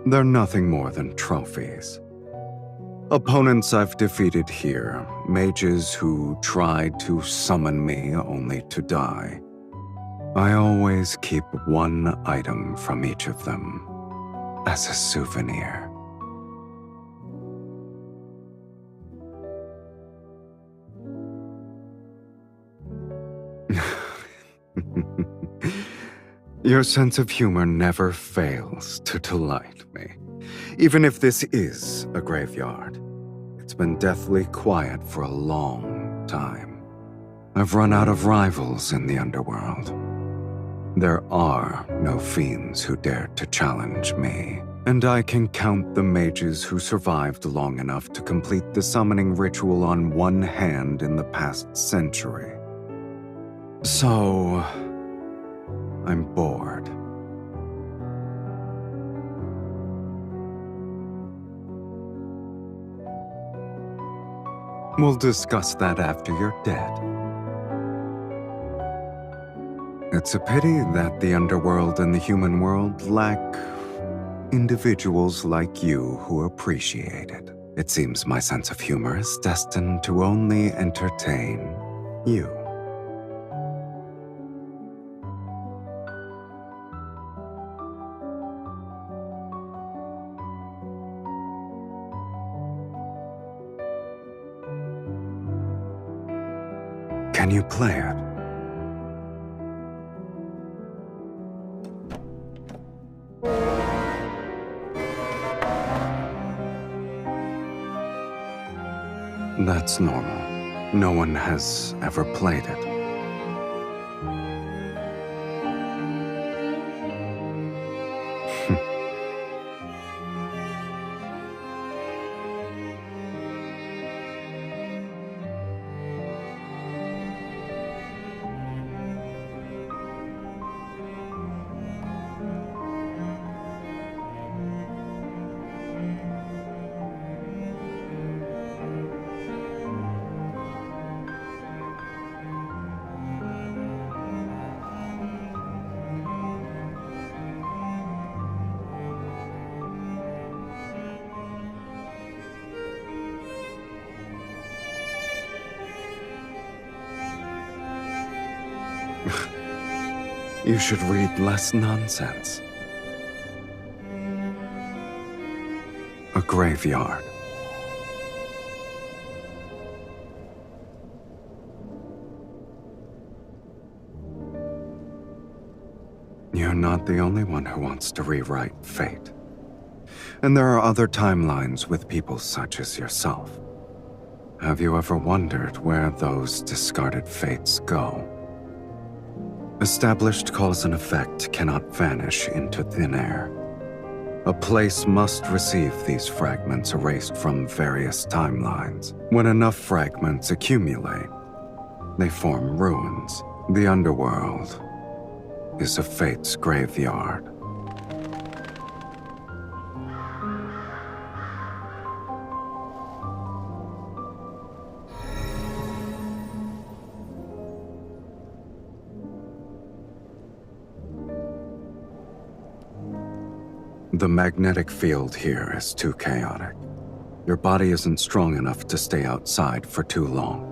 They're nothing more than trophies. Opponents I've defeated here, mages who tried to summon me only to die. I always keep one item from each of them as a souvenir. Your sense of humor never fails to delight me. Even if this is a graveyard, it's been deathly quiet for a long time. I've run out of rivals in the underworld. There are no fiends who dare to challenge me, and I can count the mages who survived long enough to complete the summoning ritual on one hand in the past century. So, I'm bored. We'll discuss that after you're dead. It's a pity that the underworld and the human world lack individuals like you who appreciate it. It seems my sense of humor is destined to only entertain you. Can you play it? That's normal. No one has ever played it. You should read less nonsense. A graveyard. You're not the only one who wants to rewrite fate. And there are other timelines with people such as yourself. Have you ever wondered where those discarded fates go? Established cause and effect cannot vanish into thin air. A place must receive these fragments erased from various timelines. When enough fragments accumulate, they form ruins. The underworld is a fate's graveyard. The magnetic field here is too chaotic. Your body isn't strong enough to stay outside for too long.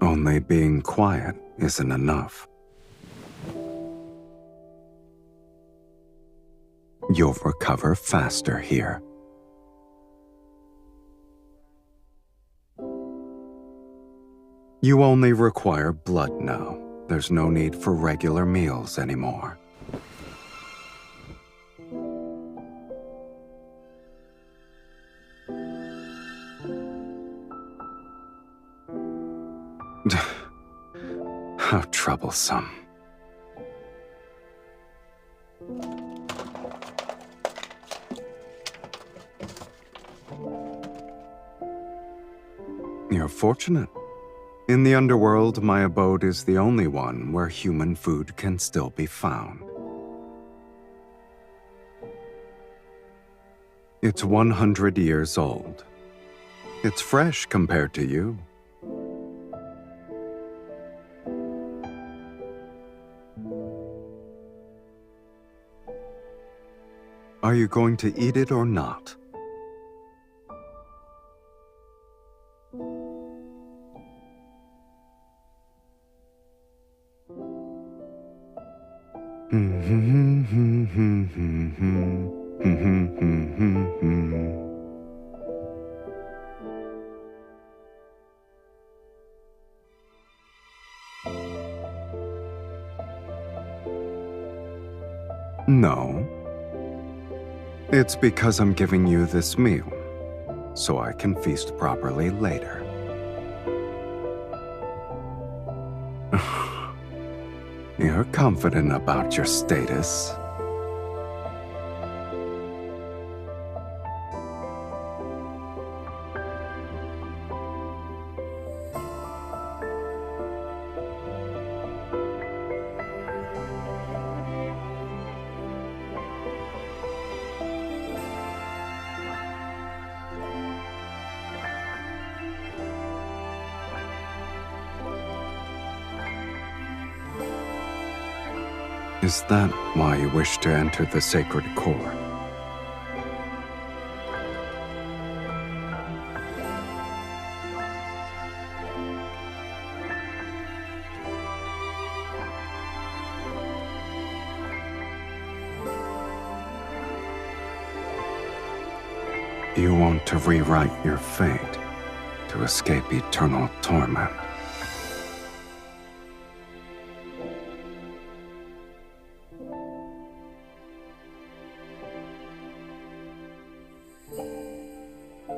Only being quiet isn't enough. You'll recover faster here. You only require blood now. There's no need for regular meals anymore. How troublesome. You're fortunate. In the underworld, my abode is the only one where human food can still be found. It's 100 years old. It's fresh compared to you. Are you going to eat it or not? No. It's because I'm giving you this meal, so I can feast properly later. You're confident about your status. Is that why you wish to enter the sacred core? You want to rewrite your fate to escape eternal torment.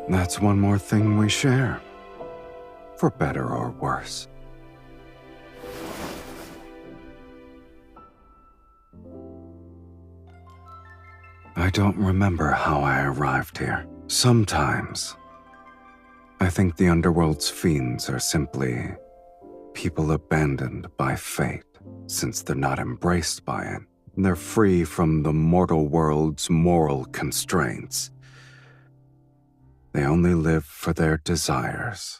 That's one more thing we share, for better or worse. I don't remember how I arrived here. Sometimes, I think the Underworld's fiends are simply people abandoned by fate, since they're not embraced by it. They're free from the mortal world's moral constraints. They only live for their desires.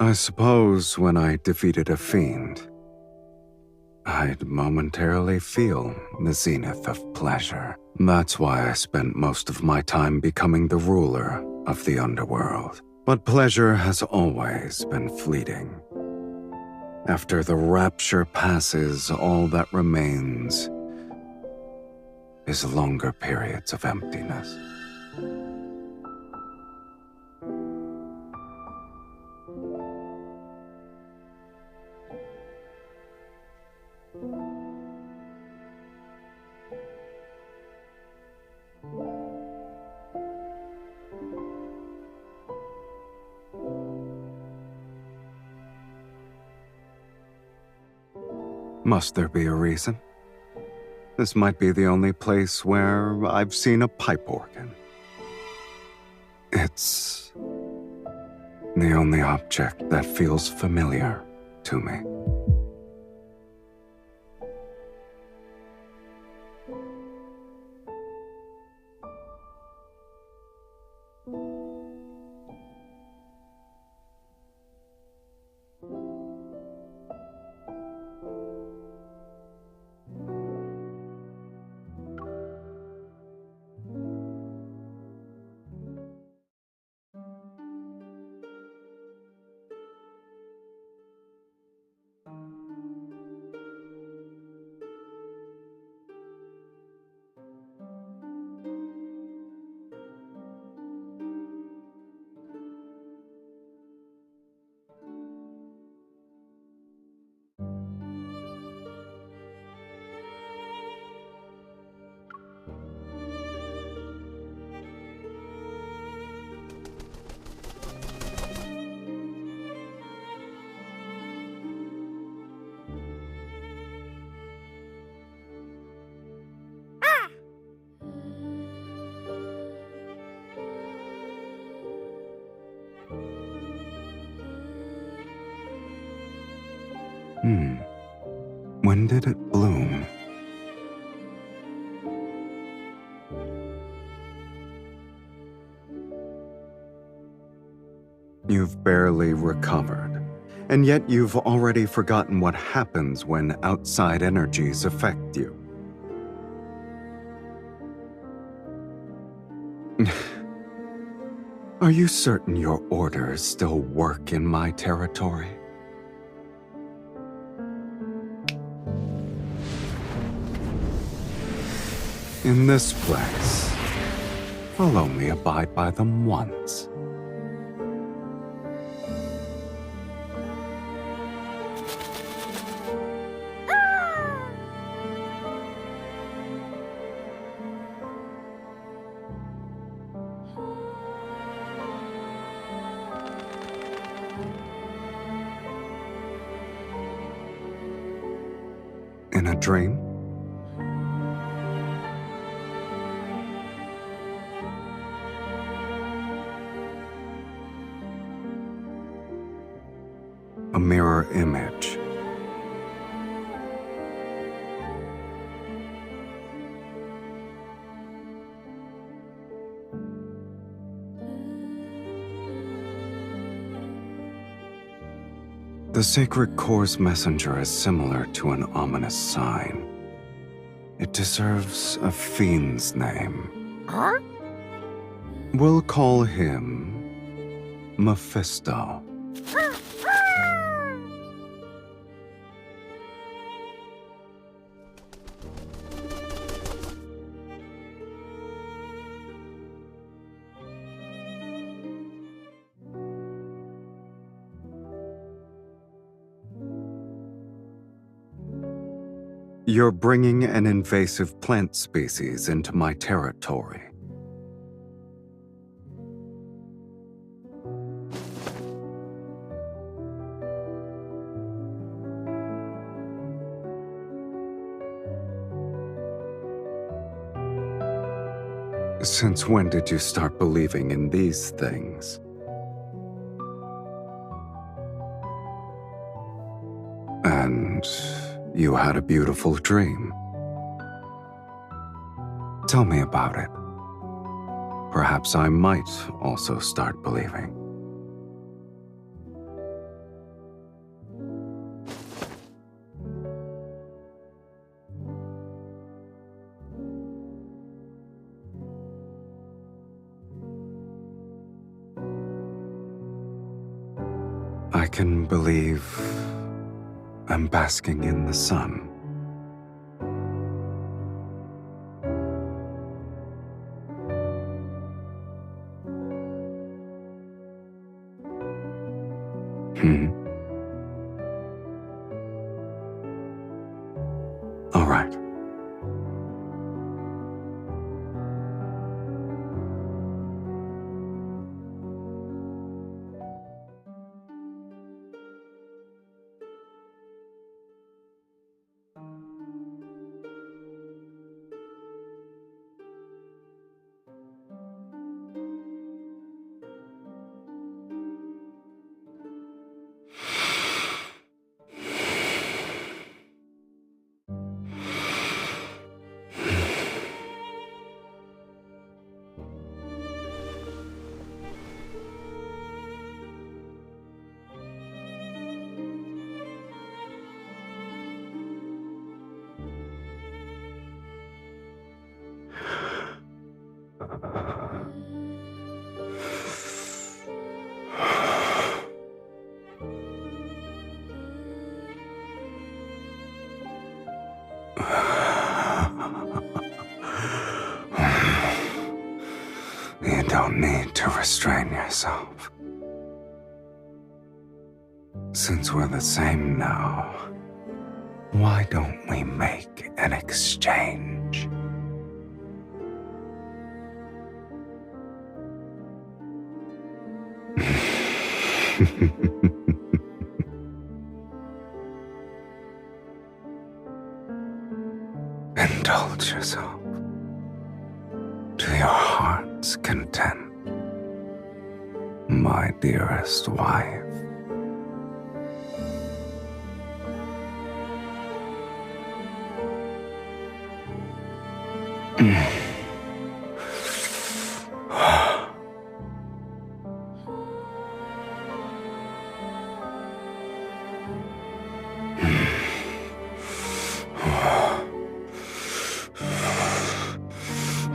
I suppose when I defeated a fiend, I'd momentarily feel the zenith of pleasure. That's why I spent most of my time becoming the ruler of the underworld. But pleasure has always been fleeting. After the rapture passes, all that remains is longer periods of emptiness. Must there be a reason? This might be the only place where I've seen a pipe organ. It's the only object that feels familiar to me. When did it bloom? You've barely recovered, and yet you've already forgotten what happens when outside energies affect you. Are you certain your orders still work in my territory? In this place, I'll only abide by them once. In a dream? A mirror image. The Sacred Core's messenger is similar to an ominous sign. It deserves a fiend's name. Huh? We'll call him Mephisto. You're bringing an invasive plant species into my territory. Since when did you start believing in these things? And you had a beautiful dream. Tell me about it. Perhaps I might also start believing. I can believe I'm basking in the sun. All right. You don't need to restrain yourself. Since we're the same now, why don't we make an exchange? Indulge yourself to your heart's content, my dearest wife.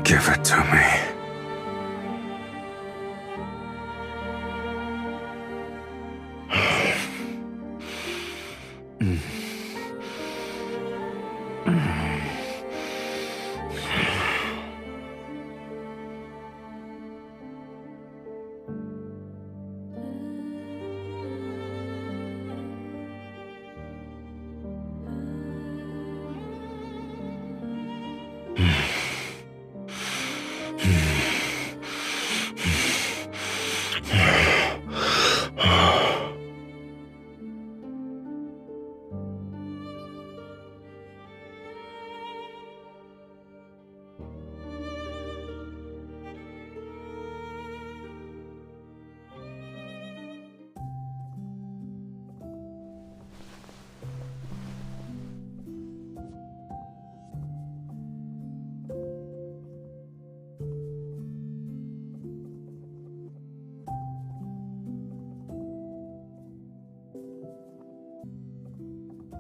Give it to me.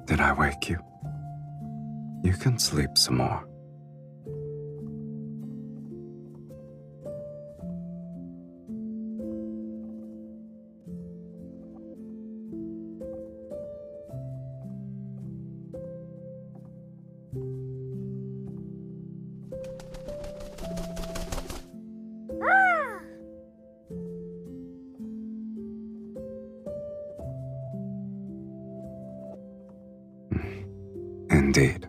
Did I wake you? You can sleep some more. Indeed.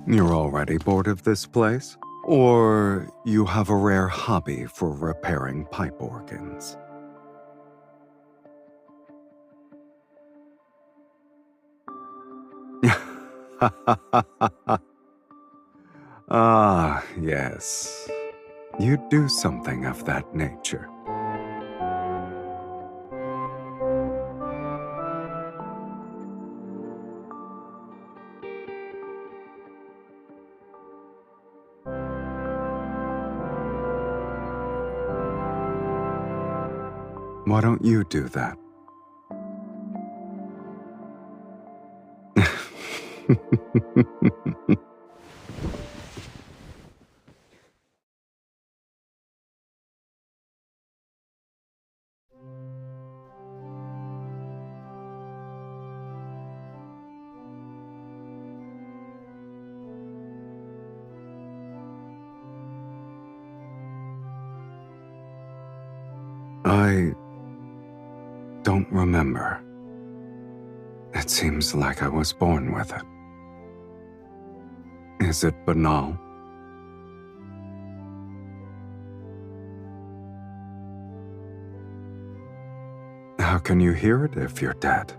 You're already bored of this place? Or you have a rare hobby for repairing pipe organs? Ah, yes. You do something of that nature. Why don't you do that? I don't remember. It seems like I was born with it. Is it banal? How can you hear it if you're dead?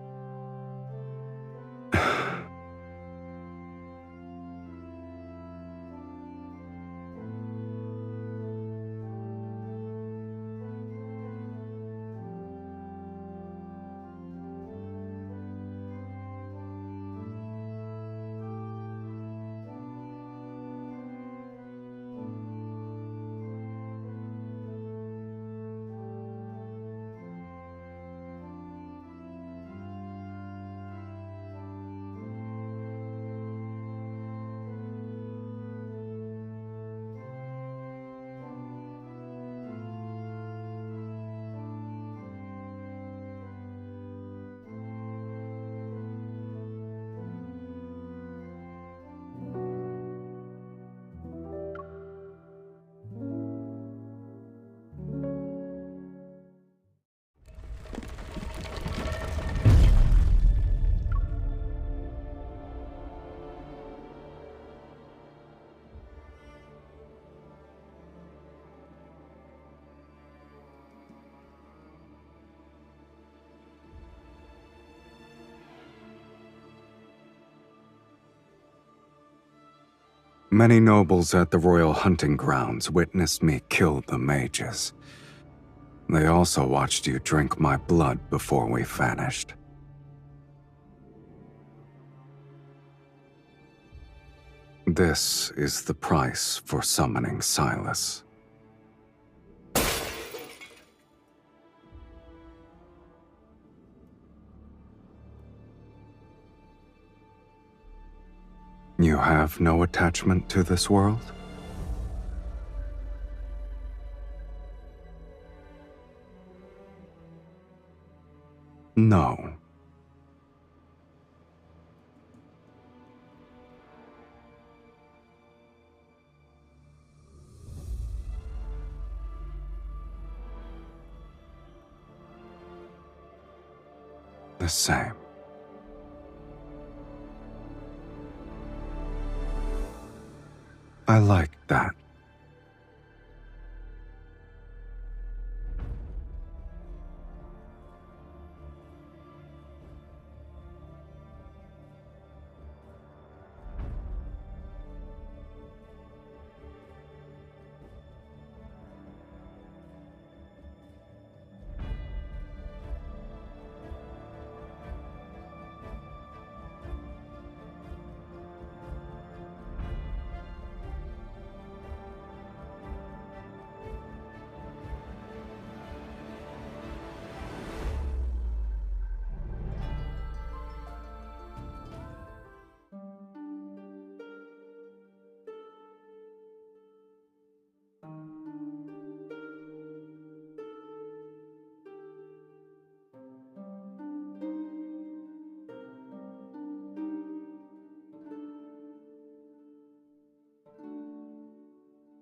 Many nobles at the royal hunting grounds witnessed me kill the mages. They also watched you drink my blood before we vanished. This is the price for summoning SYLUS. You have no attachment to this world? No. The same. I like that.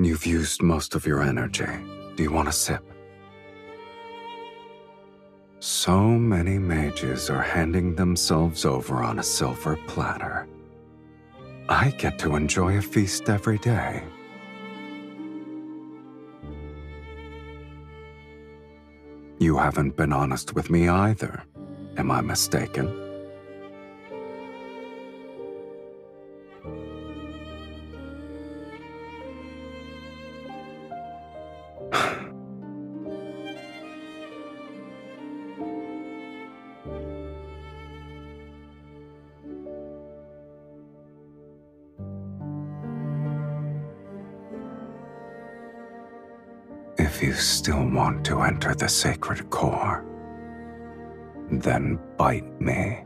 You've used most of your energy. Do you want a sip? So many mages are handing themselves over on a silver platter. I get to enjoy a feast every day. You haven't been honest with me either. Am I mistaken? If you still want to enter the sacred core, then bite me.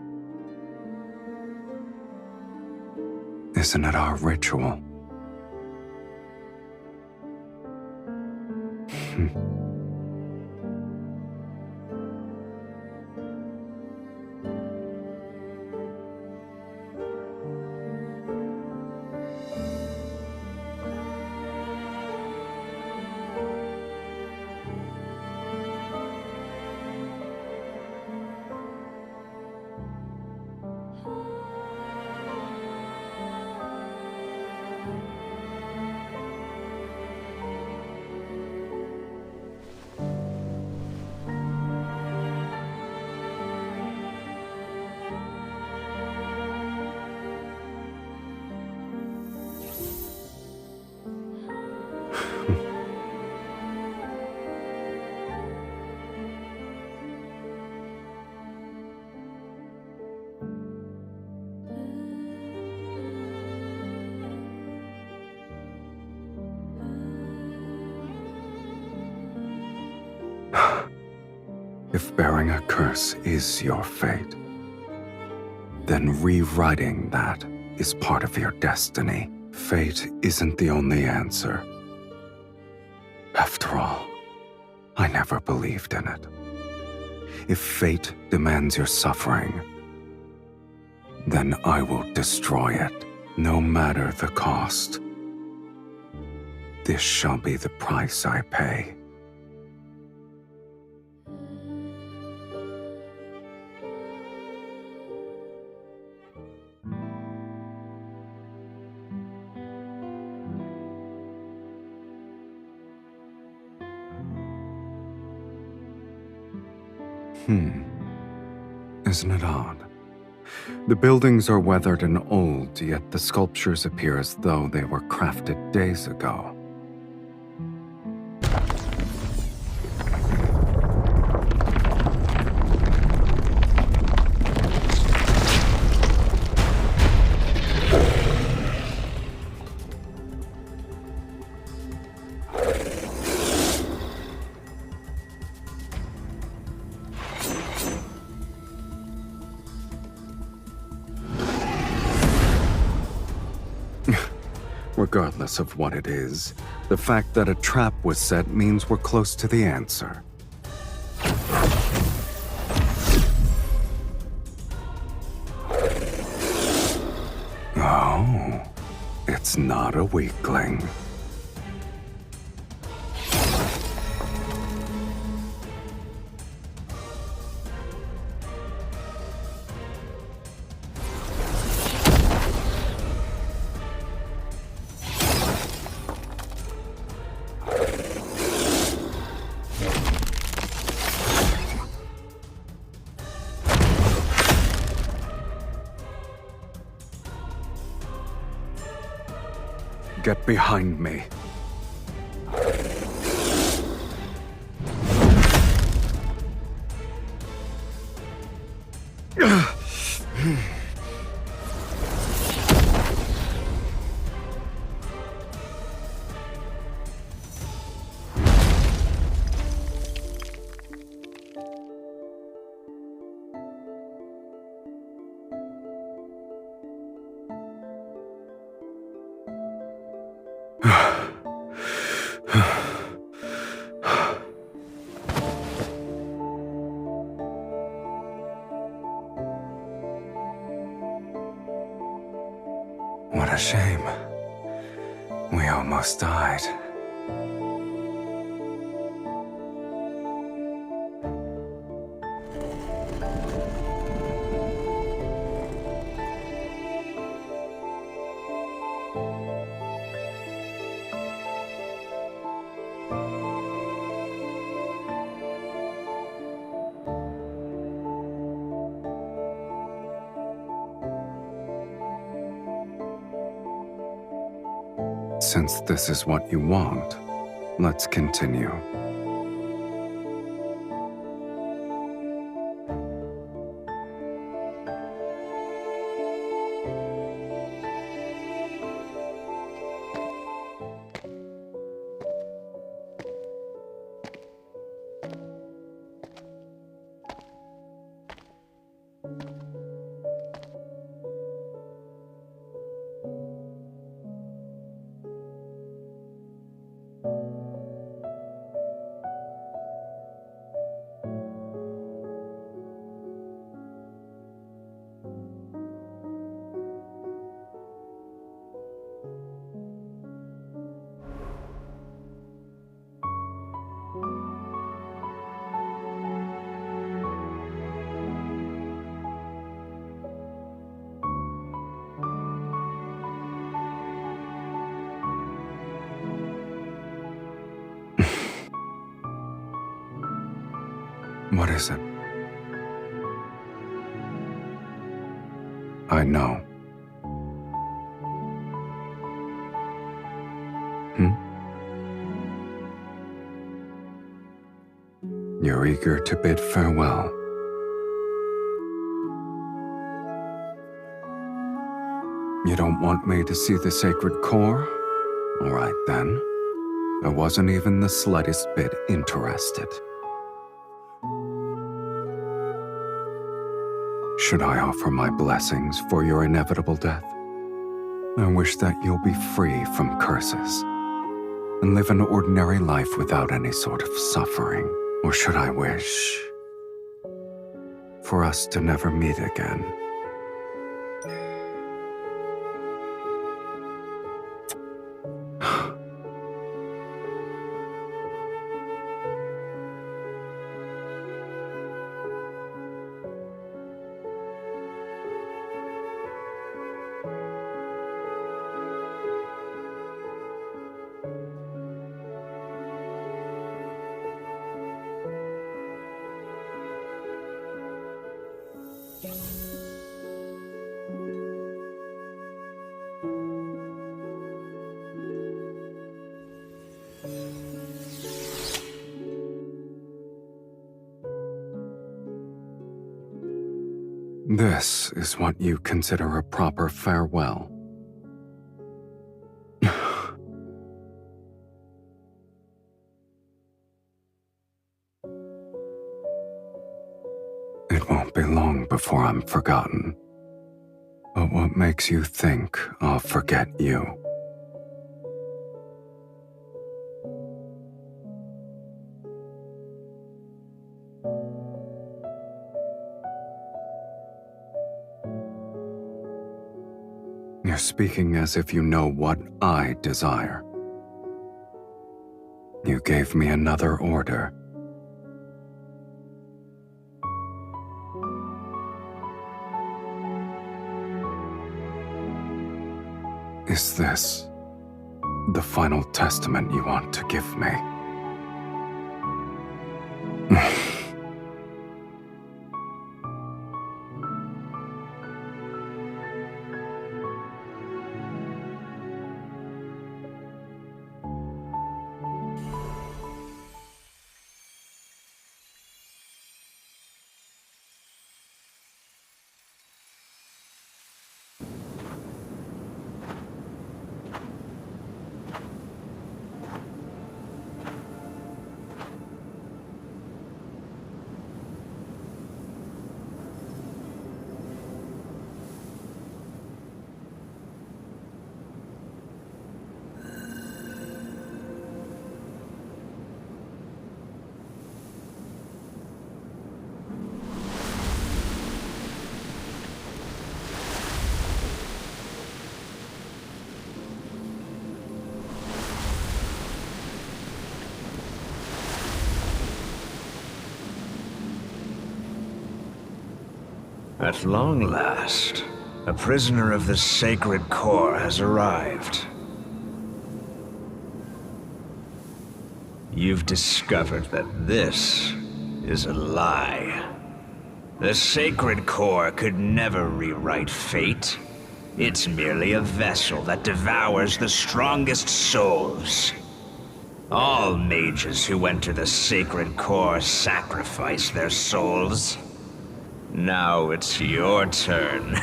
Isn't it our ritual? If bearing a curse is your fate, then rewriting that is part of your destiny. Fate isn't the only answer. After all, I never believed in it. If fate demands your suffering, then I will destroy it, no matter the cost. This shall be the price I pay. Isn't it odd? The buildings are weathered and old, yet the sculptures appear as though they were crafted days ago. Regardless of what it is, the fact that a trap was set means we're close to the answer. Oh, it's not a weakling. Get behind me. What a shame. We almost died. Since this is what you want, let's continue. What is it? I know. You're eager to bid farewell. You don't want me to see the sacred core? All right then. I wasn't even the slightest bit interested. Should I offer my blessings for your inevitable death? I wish that you'll be free from curses and live an ordinary life without any sort of suffering. Or should I wish for us to never meet again? This is what you consider a proper farewell. It won't be long before I'm forgotten. But what makes you think I'll forget you? You're speaking as if you know what I desire. You gave me another order. Is this the final testament you want to give me? At long last, a prisoner of the sacred core has arrived. You've discovered that this is a lie. The sacred core could never rewrite fate. It's merely a vessel that devours the strongest souls. All mages who enter the sacred core sacrifice their souls. Now it's your turn.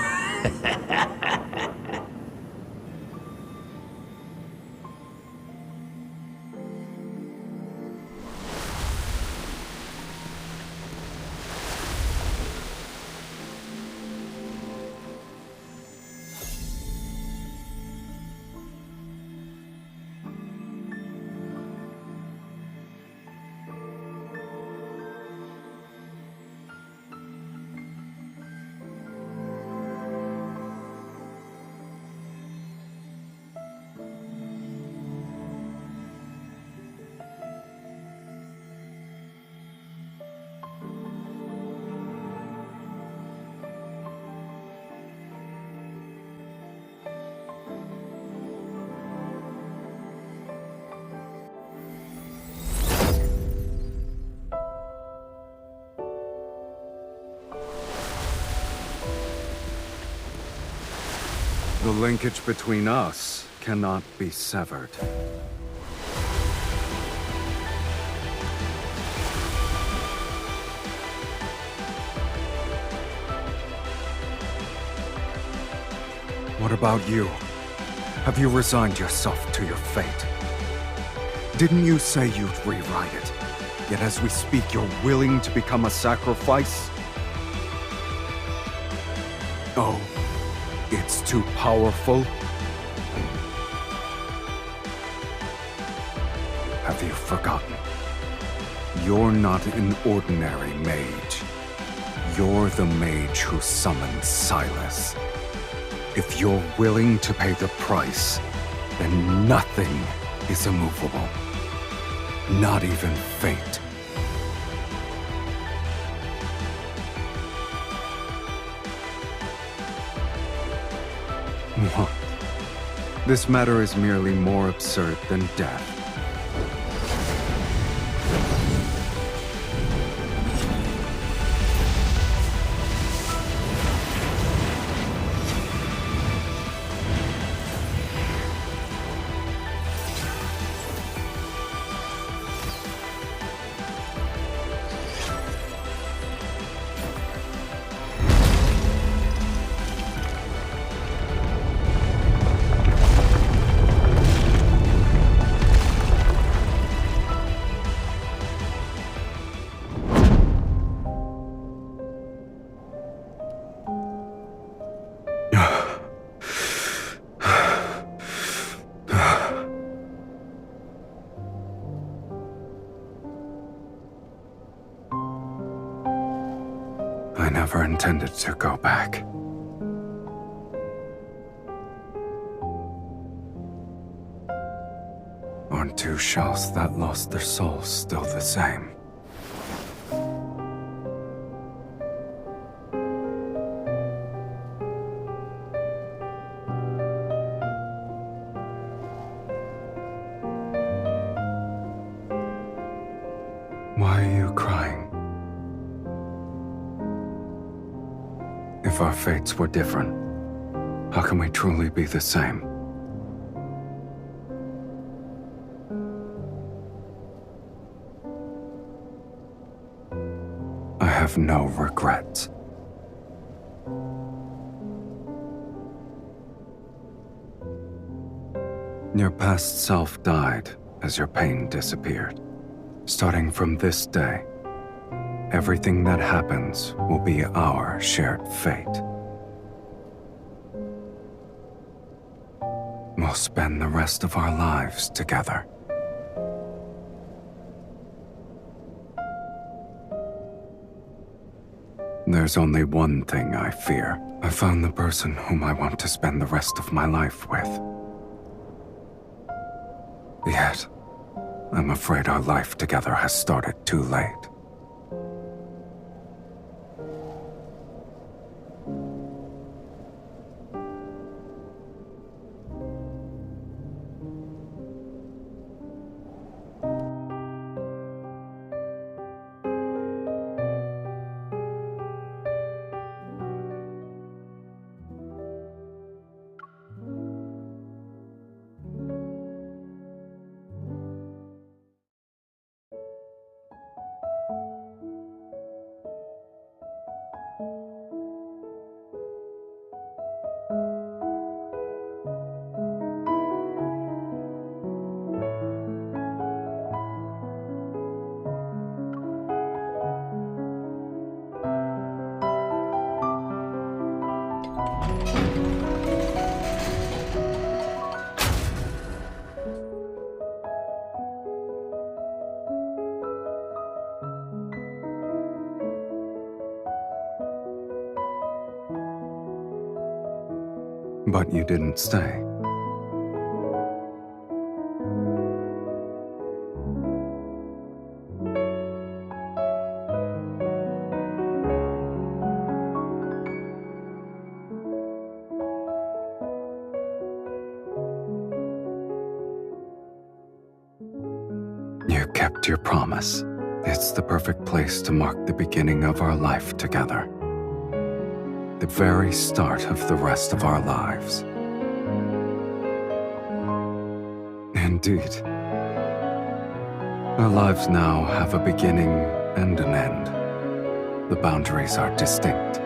The linkage between us cannot be severed. What about you? Have you resigned yourself to your fate? Didn't you say you'd rewrite it? Yet as we speak, you're willing to become a sacrifice? Oh, it's too powerful? Have you forgotten? You're not an ordinary mage. You're the mage who summoned SYLUS. If you're willing to pay the price, then nothing is immovable. Not even fate. What? This matter is merely more absurd than death. I never intended to go back. Aren't two shells that lost their souls still the same? Why are you crying? If our fates were different, how can we truly be the same? I have no regrets. Your past self died as your pain disappeared. Starting from this day, everything that happens will be our shared fate. We'll spend the rest of our lives together. There's only one thing I fear. I found the person whom I want to spend the rest of my life with. Yet, I'm afraid our life together has started too late. But you didn't stay. You kept your promise. It's the perfect place to mark the beginning of our life together. The very start of the rest of our lives. Indeed. Our lives now have a beginning and an end. The boundaries are distinct.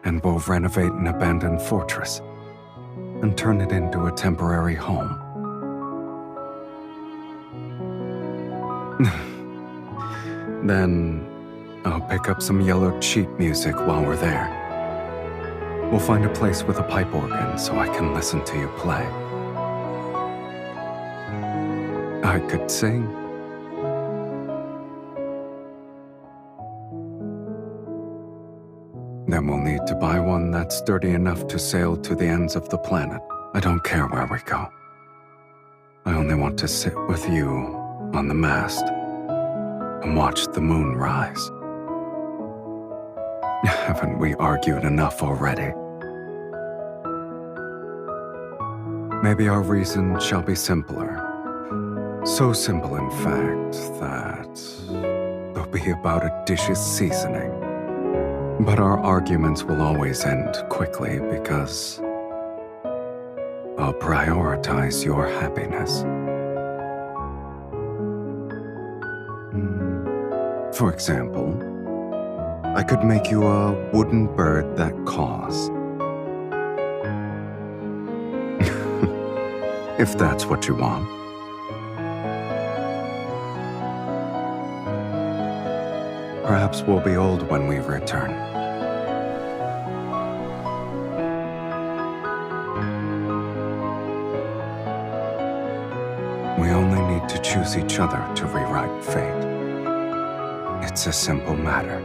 And we'll renovate an abandoned fortress and turn it into a temporary home. Then I'll pick up some yellowed sheet music while we're there. We'll find a place with a pipe organ so I can listen to you play. I could sing. Then we'll need to buy one that's sturdy enough to sail to the ends of the planet. I don't care where we go. I only want to sit with you on the mast and watch the moon rise. Haven't we argued enough already? Maybe our reason shall be simpler. So simple, in fact, that they'll be about a dish's seasoning. But our arguments will always end quickly because I'll prioritize your happiness. For example, I could make you a wooden bird that caws. If that's what you want. Perhaps we'll be old when we return. We only need to choose each other to rewrite fate. It's a simple matter.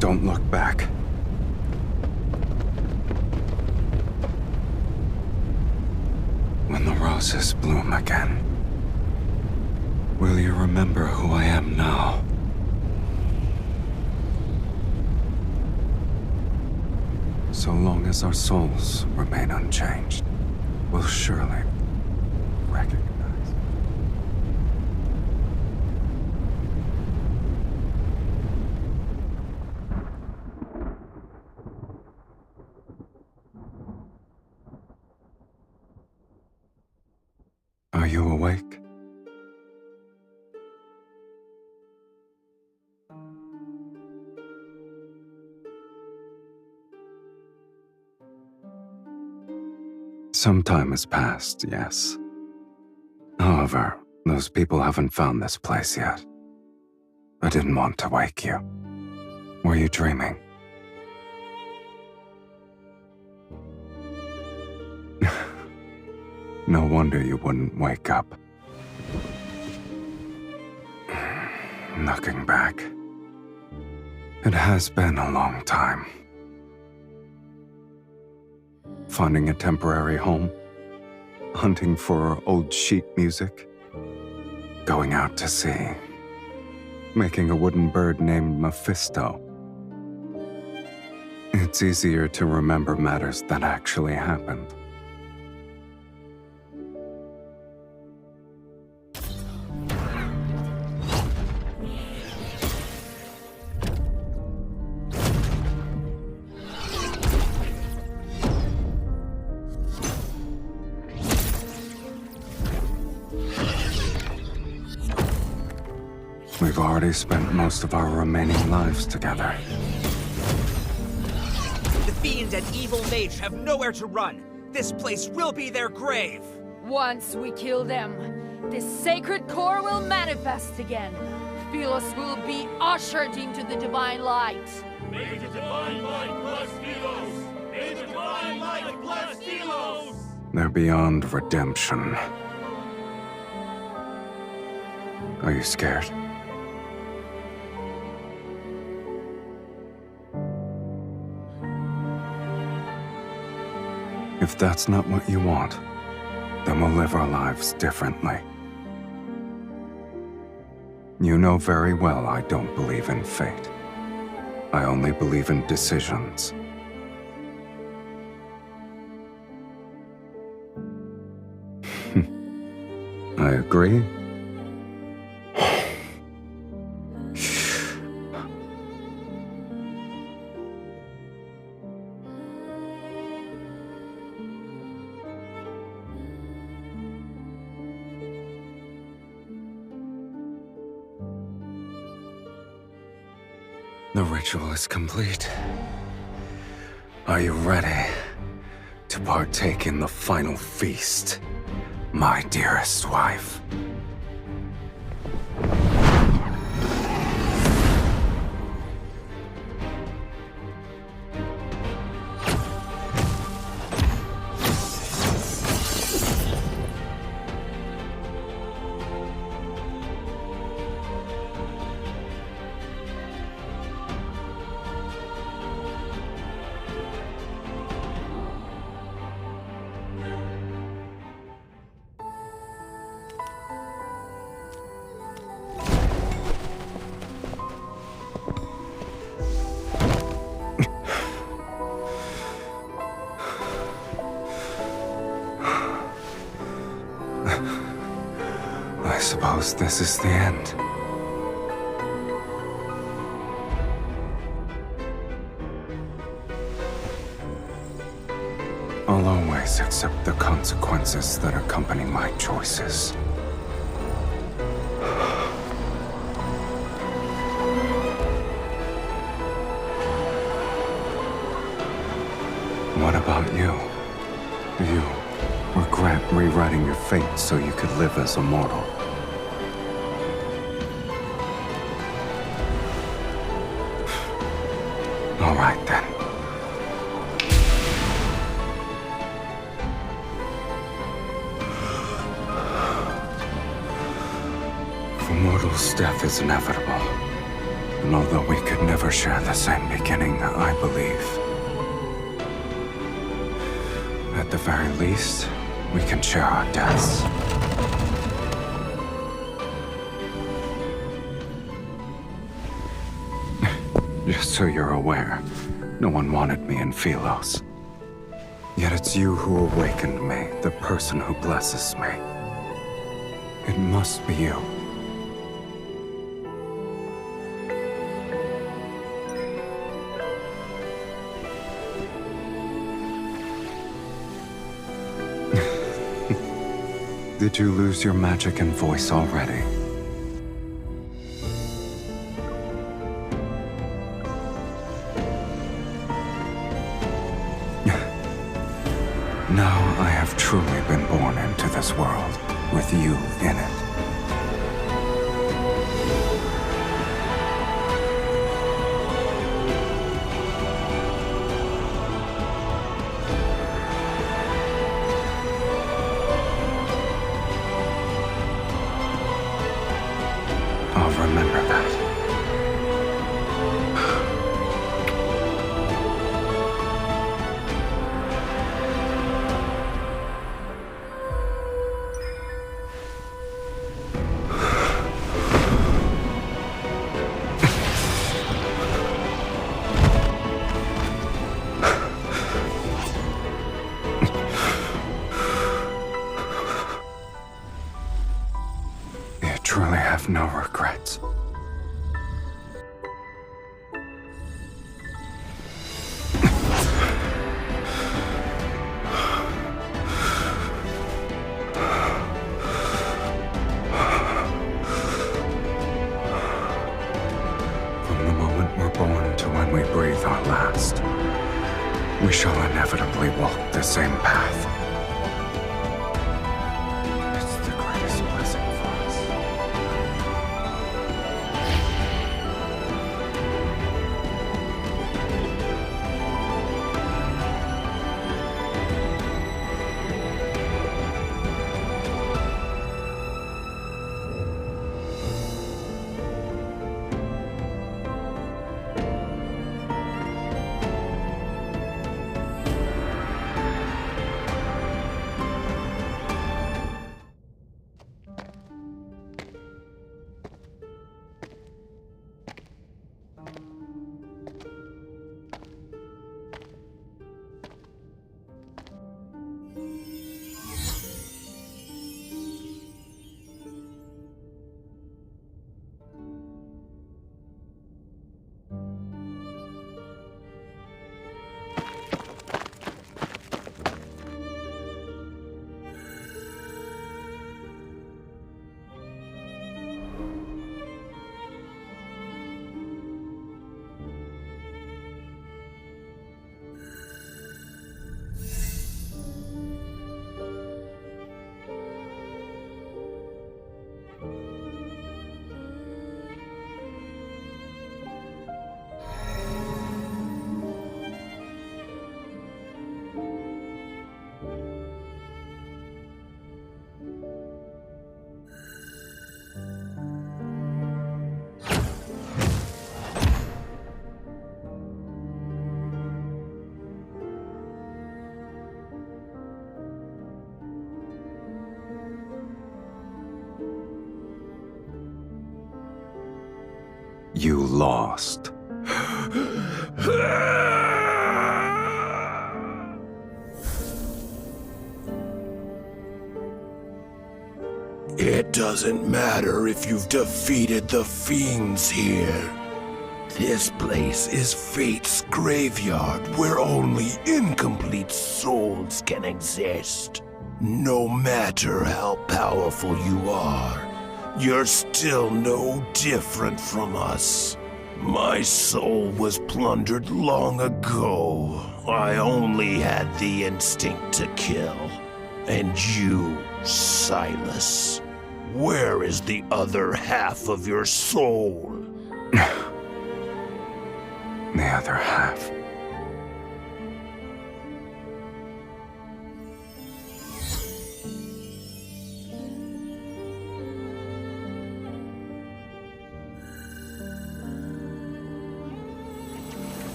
Don't look back. When the roses bloom again, will you remember who I am now? So long as our souls remain unchanged, we'll surely recognize. you awake? Some time has passed, yes. However, those people haven't found this place yet. I didn't want to wake you. Were you dreaming? No wonder you wouldn't wake up. Looking back, it has been a long time. Finding a temporary home, hunting for old sheet music, going out to sea, making a wooden bird named Mephisto. It's easier to remember matters that actually happened. We've already spent most of our remaining lives together. The fiend and evil mage have nowhere to run. This place will be their grave. Once we kill them, this sacred core will manifest again. SYLUS will be ushered into the divine light. May the divine light bless SYLUS! May the divine light bless SYLUS! They're beyond redemption. Are you scared? If that's not what you want, then we'll live our lives differently. You know very well I don't believe in fate. I only believe in decisions. I agree. The ritual is complete. Are you ready to partake in the final feast, my dearest wife? I suppose this is the end. I'll always accept the consequences that accompany my choices. What about you? Do you regret rewriting your fate so you could live as a mortal? All right, then. For mortals, death is inevitable. And although we could never share the same beginning, I believe, at the very least, we can share our deaths. Just so you're aware, no one wanted me in SYLUS. Yet it's you who awakened me, the person who blesses me. It must be you. Did you lose your magic and voice already? Now I have truly been born into this world, with you in it. I'll remember that. You truly have no regrets. From the moment we're born to when we breathe our last, we shall inevitably walk the same path. It's the greatest blessing for us. You lost. It doesn't matter if you've defeated the fiends here. This place is Fate's graveyard where only incomplete souls can exist. No matter how powerful you are, you're still no different from us. My soul was plundered long ago. I only had the instinct to kill. And you, SYLUS, where is the other half of your soul? The other half.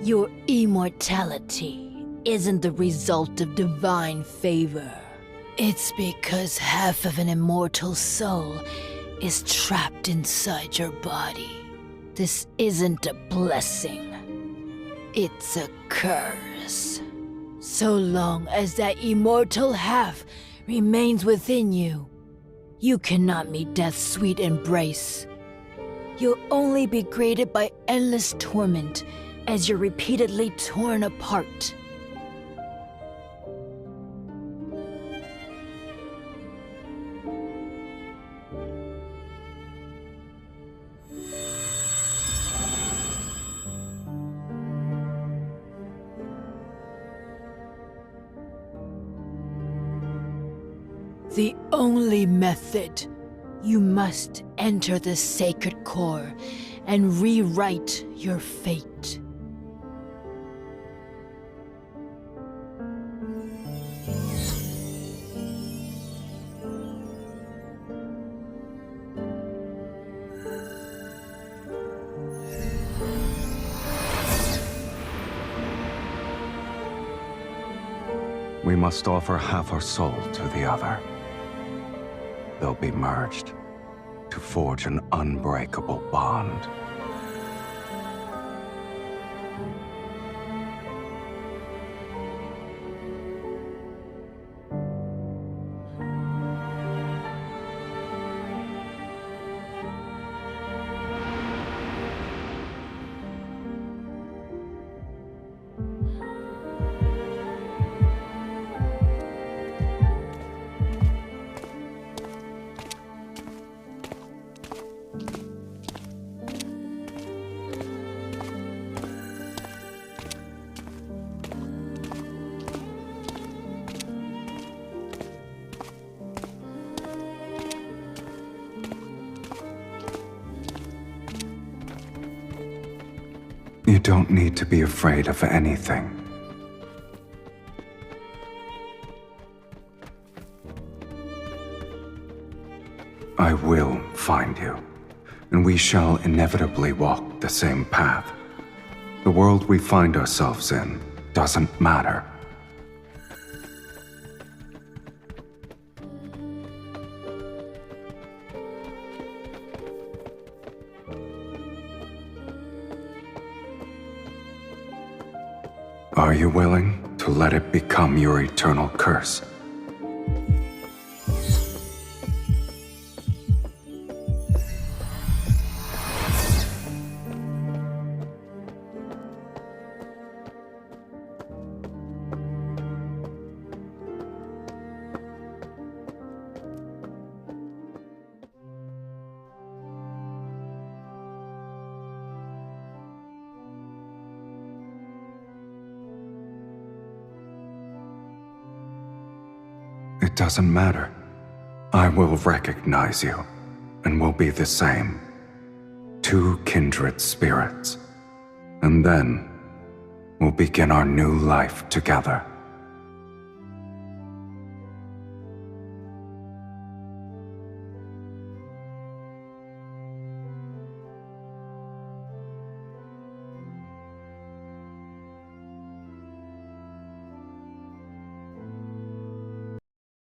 Your immortality isn't the result of divine favor. It's because half of an immortal soul is trapped inside your body. This isn't a blessing. It's a curse. So long as that immortal half remains within you, you cannot meet death's sweet embrace. you'll only be greeted by endless torment as you're repeatedly torn apart. The only method. You must enter the sacred core and rewrite your fate. We must offer half our soul to the other. They'll be merged to forge an unbreakable bond. You don't need to be afraid of anything. I will find you, and we shall inevitably walk the same path. The world we find ourselves in doesn't matter. Are you willing to let it become your eternal curse? It doesn't matter. I will recognize you, and we'll be the same. Two kindred spirits. And then, we'll begin our new life together.